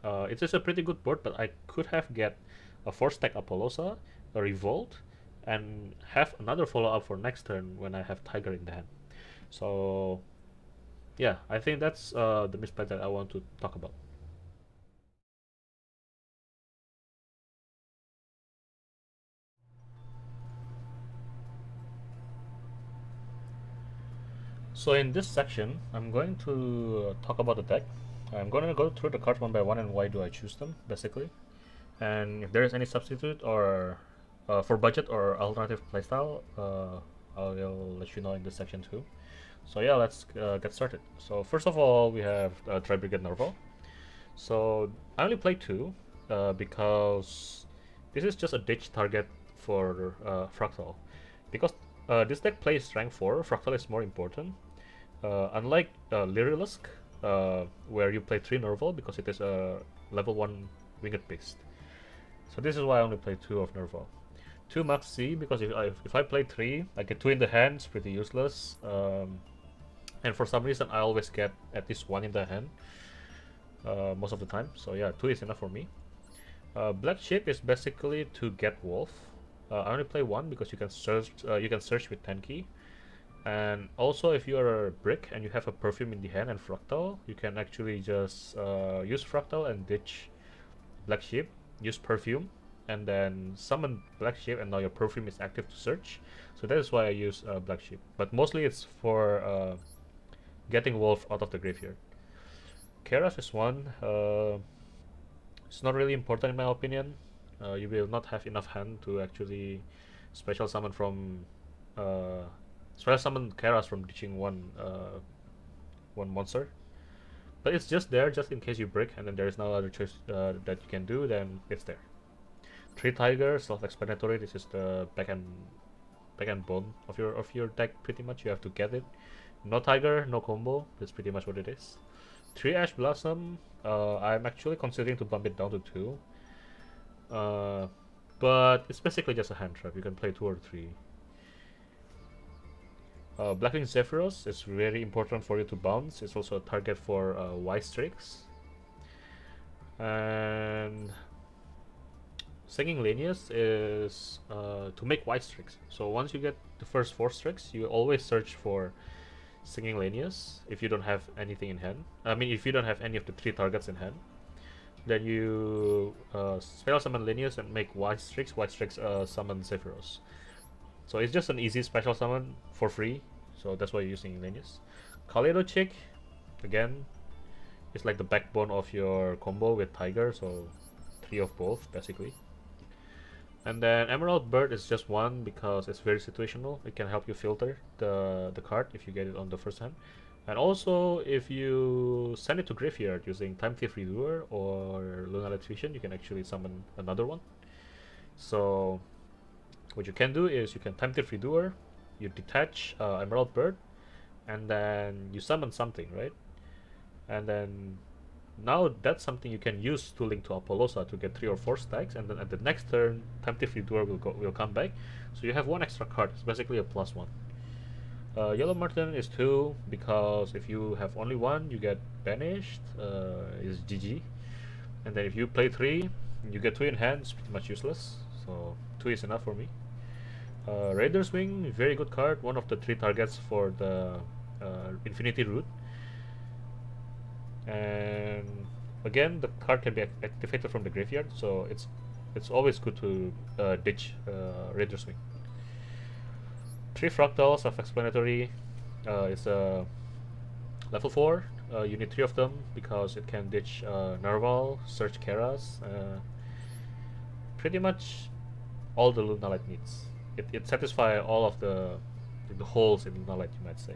S1: It's just a pretty good board, but I could have get a 4-stack Apollosa, a Revolt, and have another follow-up for next turn when I have Tiger in the hand. So yeah, I think that's the misplay that I want to talk about. So in this section, I'm going to talk about the deck. I'm going to go through the cards one by one and why do I choose them, basically. And if there is any substitute or for budget or alternative playstyle, I'll let you know in this section too. So yeah, let's get started. So first of all, we have Tri-brigade Nerval. So I only play 2 because this is just a ditch target for Fractal. Because this deck plays rank 4, Fractal is more important. Unlike Lyrilusk, where you play 3 Nerval because it is a level 1 winged beast. So this is why I only play 2 of Nerval. 2 Max C because if I play 3, I get 2 in the hand, it's pretty useless. And for some reason I always get at least 1 in the hand most of the time. So yeah, 2 is enough for me. Black Sheep is basically to get Wolf. I only play 1 because you can search with Tenki. And also if you are a brick and you have a perfume in the hand and Fractal, you can actually just use Fractal and ditch Black Sheep, use perfume, and then summon Black Sheep, and now your perfume is active to search. So that is why I use Black Sheep. But mostly it's for getting Wolf out of the graveyard. Keras is one. It's not really important in my opinion. You will not have enough hand to actually special summon from special summon Keras from ditching one monster. But it's just there, just in case you break, and then there is no other choice that you can do. Then it's there. 3 Tiger, self-explanatory. This is the back end bone of your deck. Pretty much, you have to get it. No Tiger, no combo. That's pretty much what it is. 3 Ash Blossom. I'm actually considering to bump it down to 2. But it's basically just a hand trap. You can play 2 or 3. Blackwing Zephyros is very important for you to bounce. It's also a target for Wise Tricks. And Singing Lanius is to make Wise Tricks. So once you get the first 4 tricks, you always search for Singing Lanius if you don't have anything in hand. I mean, if you don't have any of the 3 targets in hand, then you spell summon Lanius and make Wise Tricks. Wise Tricks summon Zephyros. So it's just an easy special summon for free. So that's why you're using Lanius. Kaleido Chick, again, it's like the backbone of your combo with Tiger. So 3 of both, basically. And then Emerald Bird is just 1 because it's very situational. It can help you filter the card if you get it on the first hand. And also, if you send it to graveyard using Time Thief Redoer or Lunalight Vision, you can actually summon another one. So what you can do is you can Time Thief Redoer, you detach Emerald Bird, and then you summon something, right? And then now that's something you can use to link to Apollosa to get 3 or 4 stacks, and then at the next turn, Time Thief Redoer will come back. So you have 1 extra card. It's basically a +1. Yellow Marten is 2 because if you have only 1, you get banished. Is GG. And then if you play 3, you get 2 in hand. It's pretty much useless. So 2 is enough for me. Raider's Wing, very good card. One of the 3 targets for the Infinity Root. And again, the card can be activated from the graveyard, so it's it's always good to ditch Raider's Wing. 3 fractals, self-explanatory. It's a level 4. You need 3 of them because it can ditch Narval, search Keras. Pretty much all the Lunalight needs. It satisfies all of the holes in Lunalight, you might say.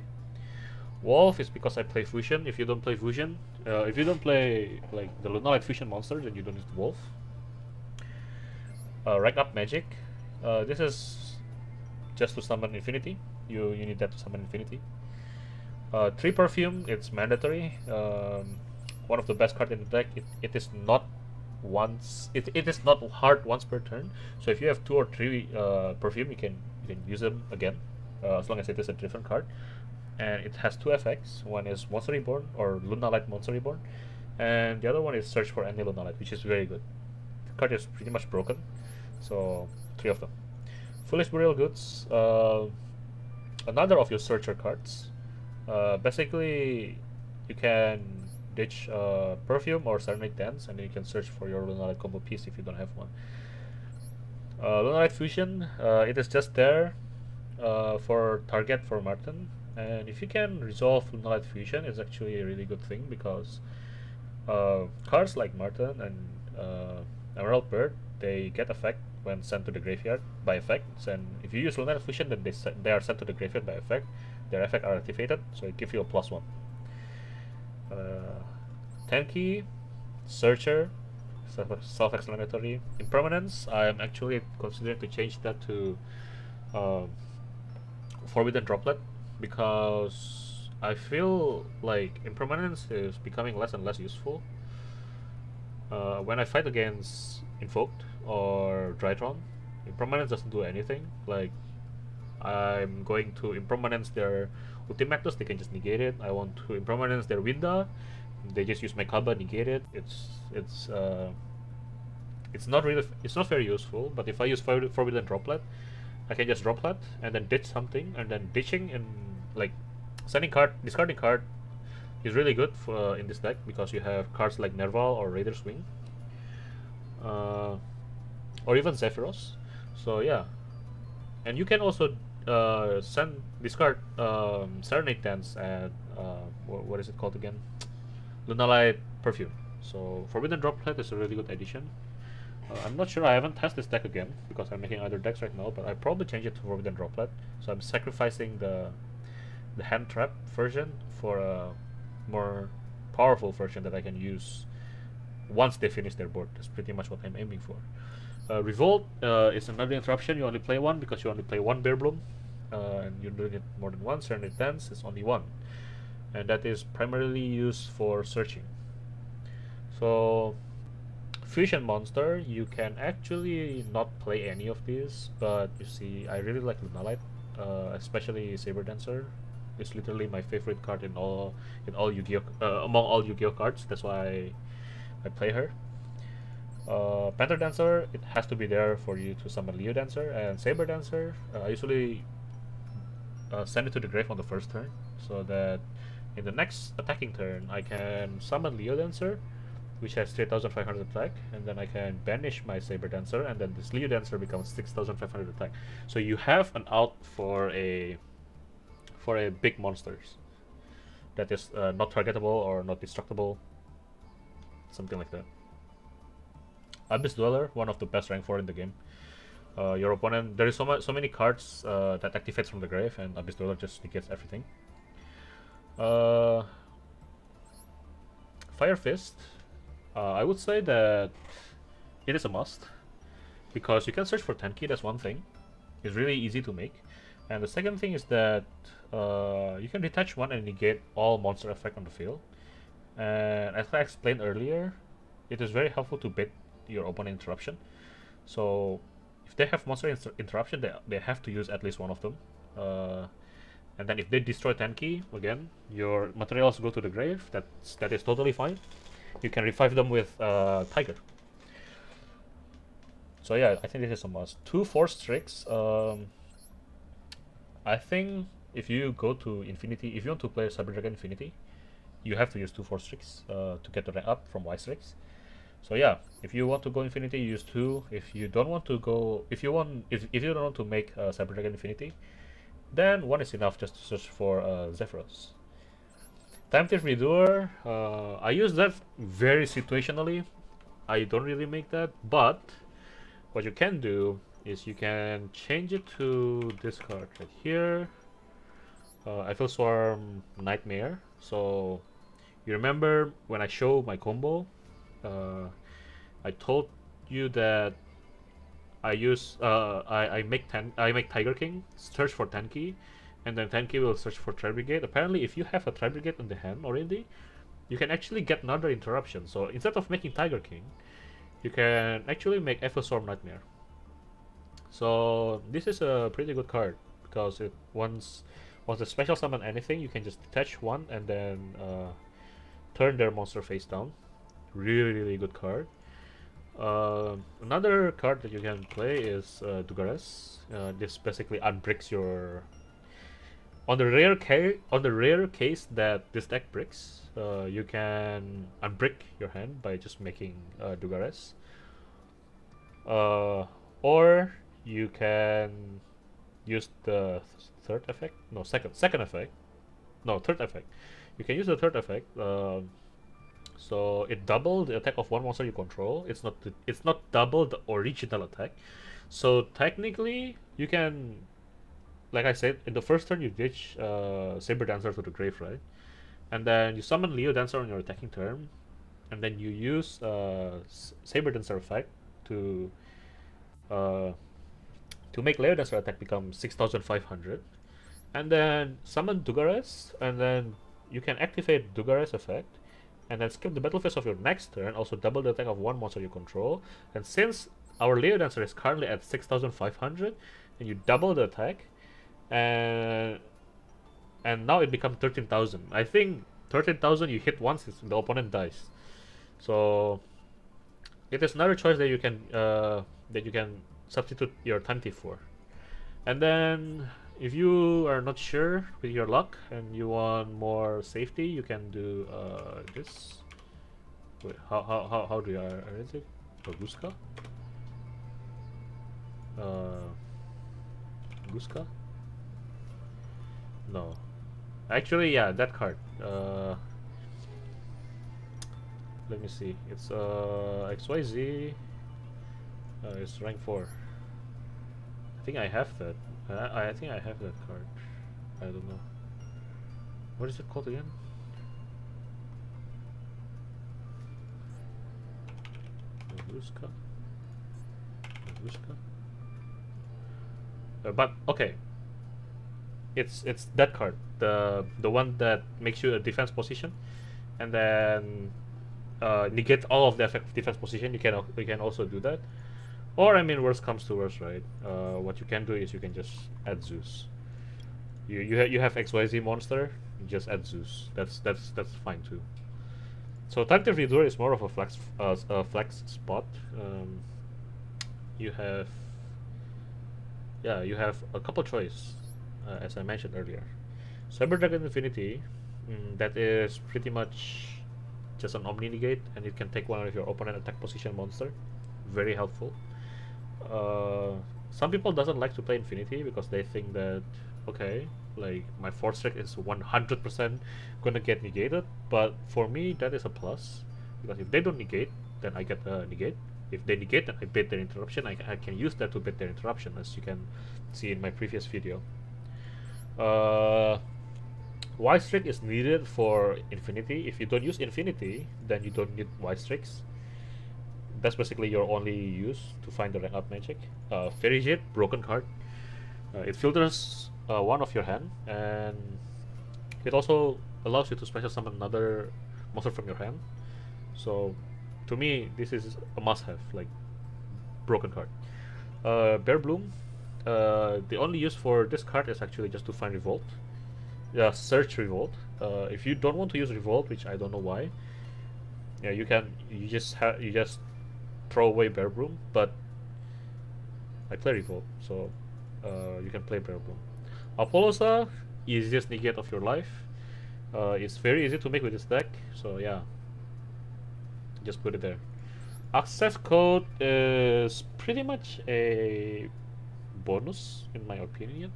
S1: Wolf is because I play Fusion. If you don't play Fusion, if you don't play like the Lunalight Fusion monster, then you don't need Wolf. Rank up magic. This is just to summon Infinity. You need that to summon Infinity. 3 perfume. It's mandatory. One of the best cards in the deck. It is not once. It is not hard once per turn. So if you have 2 or 3 perfume, you can use them again, as long as it is a different card. And it has 2 effects. One is Monster Reborn or Lunalight Monster Reborn, and the other one is Search for any Lunalight, which is very good. The card is pretty much broken, so 3 of them. Foolish Burial Goods, another of your searcher cards. Basically, you can ditch Perfume or Serenade Dance, and then you can search for your Lunalight combo piece if you don't have one. Lunalight Fusion, it is just there for target for Martin, and if you can resolve Lunalight Fusion, it's actually a really good thing because cards like Martin and Emerald Bird, they get effect when sent to the graveyard by effect, and if you use Lunalight Fusion, then they are sent to the graveyard by effect. Their effect are activated, so it gives you a +1. Tenki, Searcher, self-explanatory. Impermanence, I'm actually considering to change that to Forbidden Droplet because I feel like Impermanence is becoming less and less useful. When I fight against Invoked or Drytron, Impermanence doesn't do anything. Like, I'm going to Impermanence their Ultimatus, they can just negate it. I want to Impermanence their Winda, they just use my Kaba, negate it. It's not really, it's not very useful. But if I use Forbidden Droplet, I can just Droplet and then ditch something, and then ditching and like discarding card is really good for in this deck because you have cards like Nerval or Raider's Wing, or even Zephyros. So yeah, and you can also discard Serenade Dance and what is it called again? Lunalight Perfume. So Forbidden Droplet is a really good addition. I'm not sure, I haven't tested this deck again because I'm making other decks right now, but I probably change it to Forbidden Droplet. So I'm sacrificing the hand trap version for a more powerful version that I can use once they finish their board. That's pretty much what I'm aiming for. Revolt is another interruption. You only play 1 because you only play 1 Bear Bloom, and you're doing it more than once. Serenade Dance is only 1, and that is primarily used for searching. So Fusion monster, you can actually not play any of these, but you see, I really like Lunalight, especially Saber Dancer. It's literally my favorite card in all Yu-Gi-Oh, among all Yu-Gi-Oh cards. That's why I play her. Panther Dancer, it has to be there for you to summon Leo Dancer, and Saber Dancer, I usually send it to the grave on the first turn, so that in the next attacking turn I can summon Leo Dancer, which has 3,500 attack, and then I can banish my Saber Dancer, and then this Leo Dancer becomes 6,500 attack. So you have an out for a big monsters that is not targetable or not destructible, something like that. Abyss Dweller, one of the best rank 4 in the game. Your opponent, there is so many cards that activates from the grave, and Abyss Dweller just negates everything. Fire Fist, I would say that it is a must because you can search for Tenki. That's one thing. It's really easy to make, and the second thing is that you can detach 1 and negate all monster effect on the field. And as I explained earlier, it is very helpful to bait your opponent interruption. So if they have monster interruption, they have to use at least 1 of them. And then if they destroy Tenki, again, your materials go to the grave. That is totally fine. You can revive them with Tiger. So yeah, I think this is a must. 2 Force Tricks. I think if you go to Infinity, if you want to play Cyber Dragon Infinity, you have to use 2 Force Tricks to get the rank up from Wise Tricks. So yeah, if you want to go infinity, you use 2. If you don't want to go, if you don't want to make Cyber Dragon infinity, then 1 is enough just to search for Zephyros. Time Thief Redoer, I use that very situationally. I don't really make that, but what you can do is you can change it to this card right here. I feel Swarm Nightmare. So you remember when I show my combo, uh, I told you that I make Tiger King search for Tenki, and then Tenki will search for Tri-brigade. Apparently, if you have a Tri-brigade in the hand already, you can actually get another interruption. So instead of making Tiger King, you can actually make Storm Nightmare. So this is a pretty good card because it once the special summon anything, you can just detach one and then turn their monster face down. Really good card. Another card that you can play is Dugares. This basically unbricks your. On the rare case that this deck bricks, you can unbrick your hand by just making Dugares. Or you can use the third effect. No, second effect. No, third effect. You can use the third effect. So it doubled the attack of one monster you control. It's not double the original attack. So technically, you can, like I said, in the first turn you ditch Saber Dancer to the grave, right? And then you summon Leo Dancer on your attacking turn, and then you use Saber Dancer effect to uh, make Leo Dancer attack become 6,500, and then summon Dugares, and then you can activate Dugares effect, and then skip the battle phase of your next turn, also double the attack of one monster you control. And since our Leo Dancer is currently at 6,500, and you double the attack, and now it becomes 13,000. I think 13,000 you hit once, the opponent dies. So it is another choice that you can substitute your Time Thief for. And then if you are not sure with your luck and you want more safety, you can do this. Wait, how do you arrange it? Guska? Guska? No. Actually, yeah, that card. Let me see. It's XYZ. It's rank 4. I think I have that. I think I have that card. I don't know. What is it called again? Guska? But okay. It's that card. The one that makes you a defense position, and then negate all of the effect defense position. You can also do that. Or I mean, worst comes to worst, right? What you can do is you can just add Zeus. You have XYZ monster, you just add Zeus. That's fine too. So Time Thief Redoer is more of a flex spot. You have a couple choice, as I mentioned earlier. Cyber Dragon Infinity, that is pretty much just an Omni Negate, and it can take one of your opponent attack position monster. Very helpful. Some people doesn't like to play Infinity because they think that, okay, like my 4th strike is 100% gonna get negated, but for me that is a plus, because if they don't negate, then I get a negate. If they negate, then I bait their interruption. I can use that to bait their interruption, as you can see in my previous video. Y Strike is needed for Infinity. If you don't use Infinity, then you don't need Y Strikes. That's basically your only use to find the rank up magic. Fairy Jet, broken card. It filters one of your hand, and it also allows you to special summon another monster from your hand. So, to me, this is a must-have, like broken card. Bear Bloom. The only use for this card is actually just to find Revolt. Search Revolt. If you don't want to use Revolt, which I don't know why, yeah, you just throw away Bear Bloom, but I play Revolt, so you can play Bear Bloom. Apollosa, easiest negate of your life. It's very easy to make with this deck, so yeah, just put it there. Access code is pretty much a bonus in my opinion.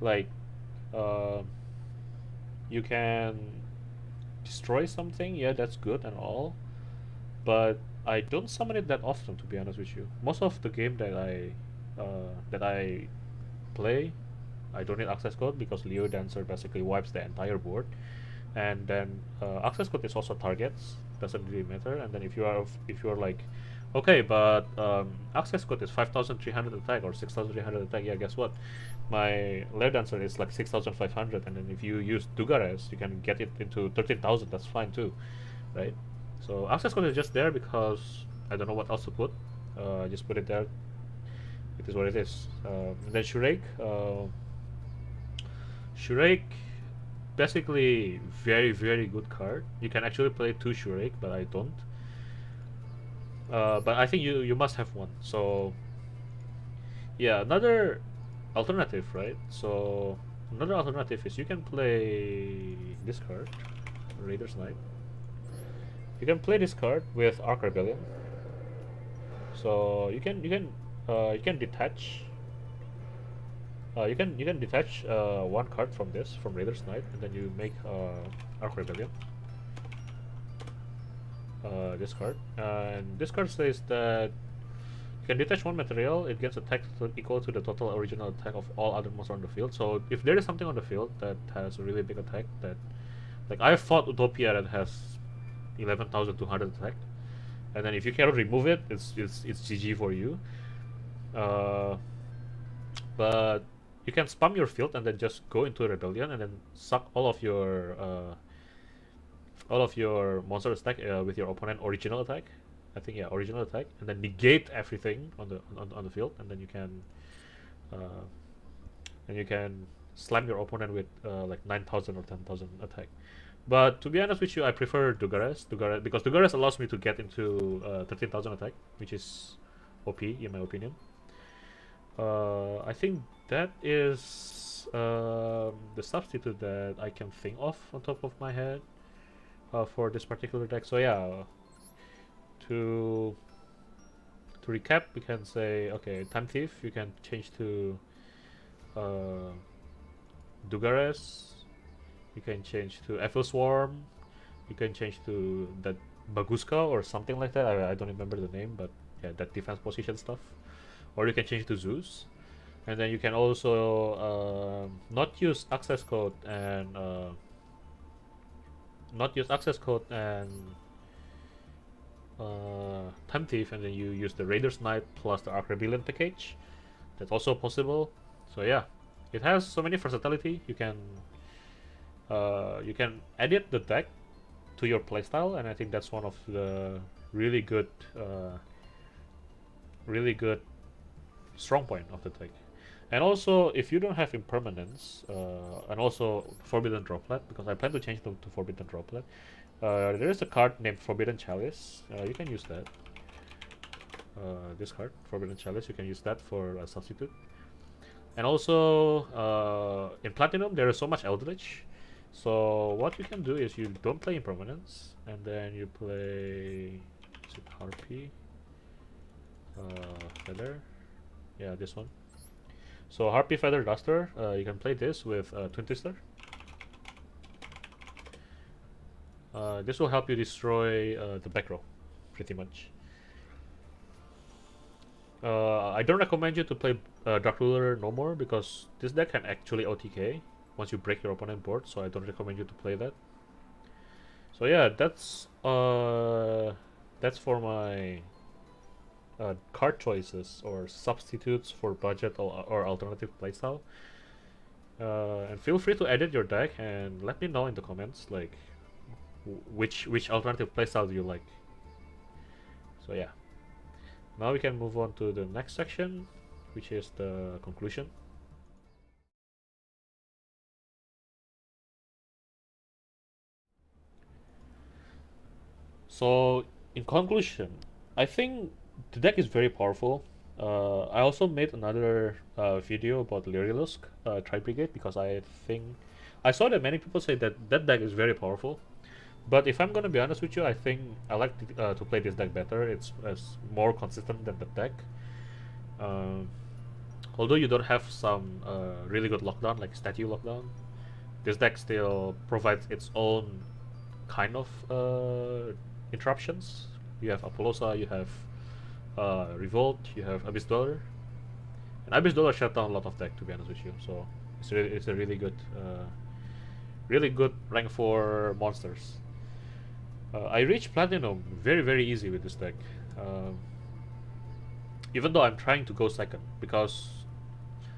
S1: Like, uh, you can destroy something, yeah, that's good and all, but I don't summon it that often, to be honest with you. Most of the game that I play, I don't need access code because Leo Dancer basically wipes the entire board, and then access code is also targets. Doesn't really matter. And then if you are like, okay, but access code is 5,300 attack or 6,300 attack. Yeah, guess what? My Leo Dancer is like 6,500, and then if you use Dugares, you can get it into 13,000. That's fine too, right? So access code is just there because I don't know what else to put. I just put it there. It is what it is. And then Shurake. Shurake, basically very good card. You can actually play two Shurake, but I don't. But I think you must have one. So yeah, another alternative, right? So another alternative is you can play this card, Raider's Knight. You can play this card with Arc Rebellion. So you can detach. You can detach one card from this, from Raider's Knight, and then you make Arc Rebellion. This card, and this card says that you can detach one material. It gets attack equal to the total original attack of all other monsters on the field. So if there is something on the field that has a really big attack, that like I fought Utopia that has 11,200 attack, and then if you cannot remove it, it's GG for you. Uh, but you can spam your field and then just go into Rebellion and then suck all of your monster attack with your opponent original attack. I think yeah, original attack, and then negate everything on the field, and then uh, you can slam your opponent with like 9,000 or 10,000 attack. But to be honest with you, I prefer Dugares because Dugares allows me to get into 13,000 attack, which is OP in my opinion. I think that is the substitute that I can think of on top of my head for this particular deck. So yeah, to recap, we can say okay, Time Thief you can change to uh, Dugares. You can change to Evil Swarm. You can change to that Baguska or something like that. I don't remember the name, but yeah, that defense position stuff. Or you can change to Zeus. And then you can also not use access code and Time Thief, and then you use the Raider's Knight plus the Arc Rebellion package. That's also possible. So yeah, it has so many versatility. You can edit the deck to your playstyle, and I think that's one of the really good strong point of the deck. And also, if you don't have impermanence, and also Forbidden Droplet, because I plan to change them to Forbidden Droplet, there is a card named Forbidden Chalice. You can use that. This card, Forbidden Chalice, you can use that for a substitute. And also, in Platinum, there is so much Eldritch. So what you can do is you don't play Impermanence, and then you play, is it Harpy? Feather? Yeah, this one. So Harpy Feather Duster, you can play this with Twin Twister. This will help you destroy the back row, pretty much. I don't recommend you to play Dark Ruler no more because this deck can actually OTK once you break your opponent board, so I don't recommend you to play that. So yeah, that's for my card choices or substitutes for budget or alternative playstyle. And feel free to edit your deck and let me know in the comments like which alternative playstyle do you like. So yeah, now we can move on to the next section, which is the conclusion. So in conclusion, I think the deck is very powerful. I also made another video about Lunalight Tri-brigade because I think I saw that many people say that that deck is very powerful. But if I'm gonna be honest with you, I think I like to play this deck better. It's more consistent than the deck. Um, Although you don't have some really good lockdown like statue lockdown, this deck still provides its own kind of interruptions. You have Apollosa, you have Revolt, you have Abyss Dweller, and Abyss Dweller shut down a lot of deck, to be honest with you. So it's a really good rank for monsters. I reached Platinum very easy with this deck, um, even though I'm trying to go second, because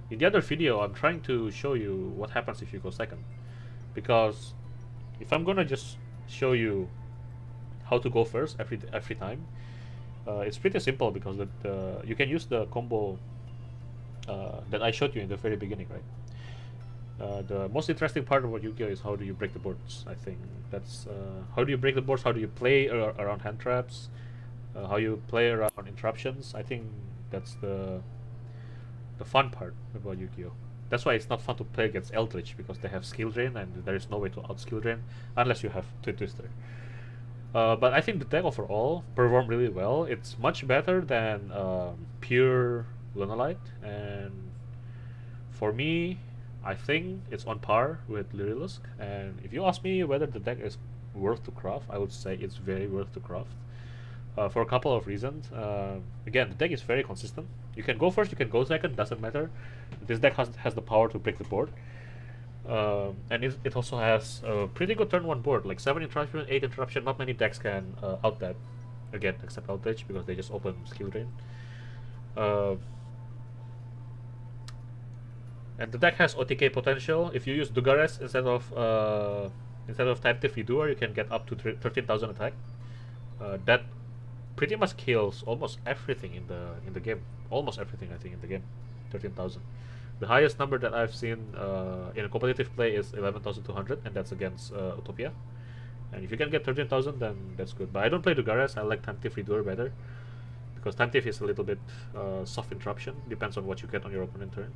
S1: in the other video I'm trying to show you what happens if you go second. Because if I'm gonna just show you how to go first every time, it's pretty simple, because you can use the combo that I showed you in the very beginning, right? The most interesting part of what Yu-Gi-Oh is how do you break the boards. I think that's how do you break the boards, how do you play around hand traps, how you play around interruptions. I think that's the fun part about Yu-Gi-Oh. That's why it's not fun to play against Eldritch, because they have skill drain and there is no way to out skill drain unless you have Twin Twister. But I think the deck overall performed really well. It's much better than pure Lunalight, and for me, I think it's on par with Lyrilusk. And if you ask me whether the deck is worth to craft, I would say it's very worth to craft. For a couple of reasons. Again, the deck is very consistent. You can go first, you can go second, doesn't matter. This deck has the power to break the board. And it also has a pretty good turn 1 board, like 7 interruption, 8 interruption. Not many decks can out that, again, except Outrage, because they just open skill drain. And the deck has OTK potential. If you use Dugares instead of Time Thief Redoer, you can get up to 13,000 attack. That pretty much kills almost everything in the game. Almost everything, I think, in the game. 13,000. The highest number that I've seen in a competitive play is 11,200, and that's against Utopia. And if you can get 13,000, then that's good. But I don't play Dugares. I like Time Thief Redoer better, because Time Thief is a little bit soft interruption. Depends on what you get on your opponent turn.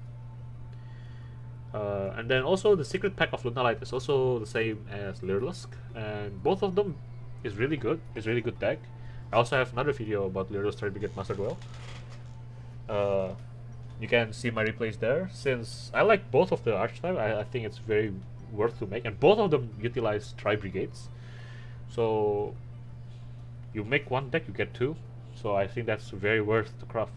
S1: And then also the secret pack of Lunalight is also the same as Lyrilusk, and both of them is really good. It's really good deck. I also have another video about Lyrilusk Tri-brigade Master Duel. You can see my replays there. Since I like both of the archetype, I think it's very worth to make, and both of them utilize Tri-brigades. So you make one deck, you get two. So I think that's very worth to craft.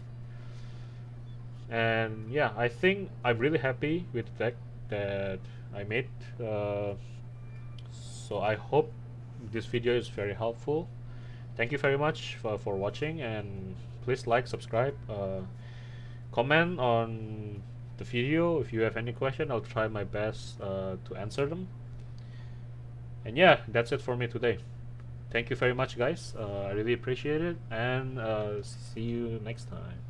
S1: And yeah, I think I'm really happy with the deck that I made. So I hope this video is very helpful. Thank you very much for watching, and please like, subscribe, comment on the video. If you have any question, I'll try my best to answer them. And yeah, that's it for me today. Thank you very much, guys. I really appreciate it, and see you next time.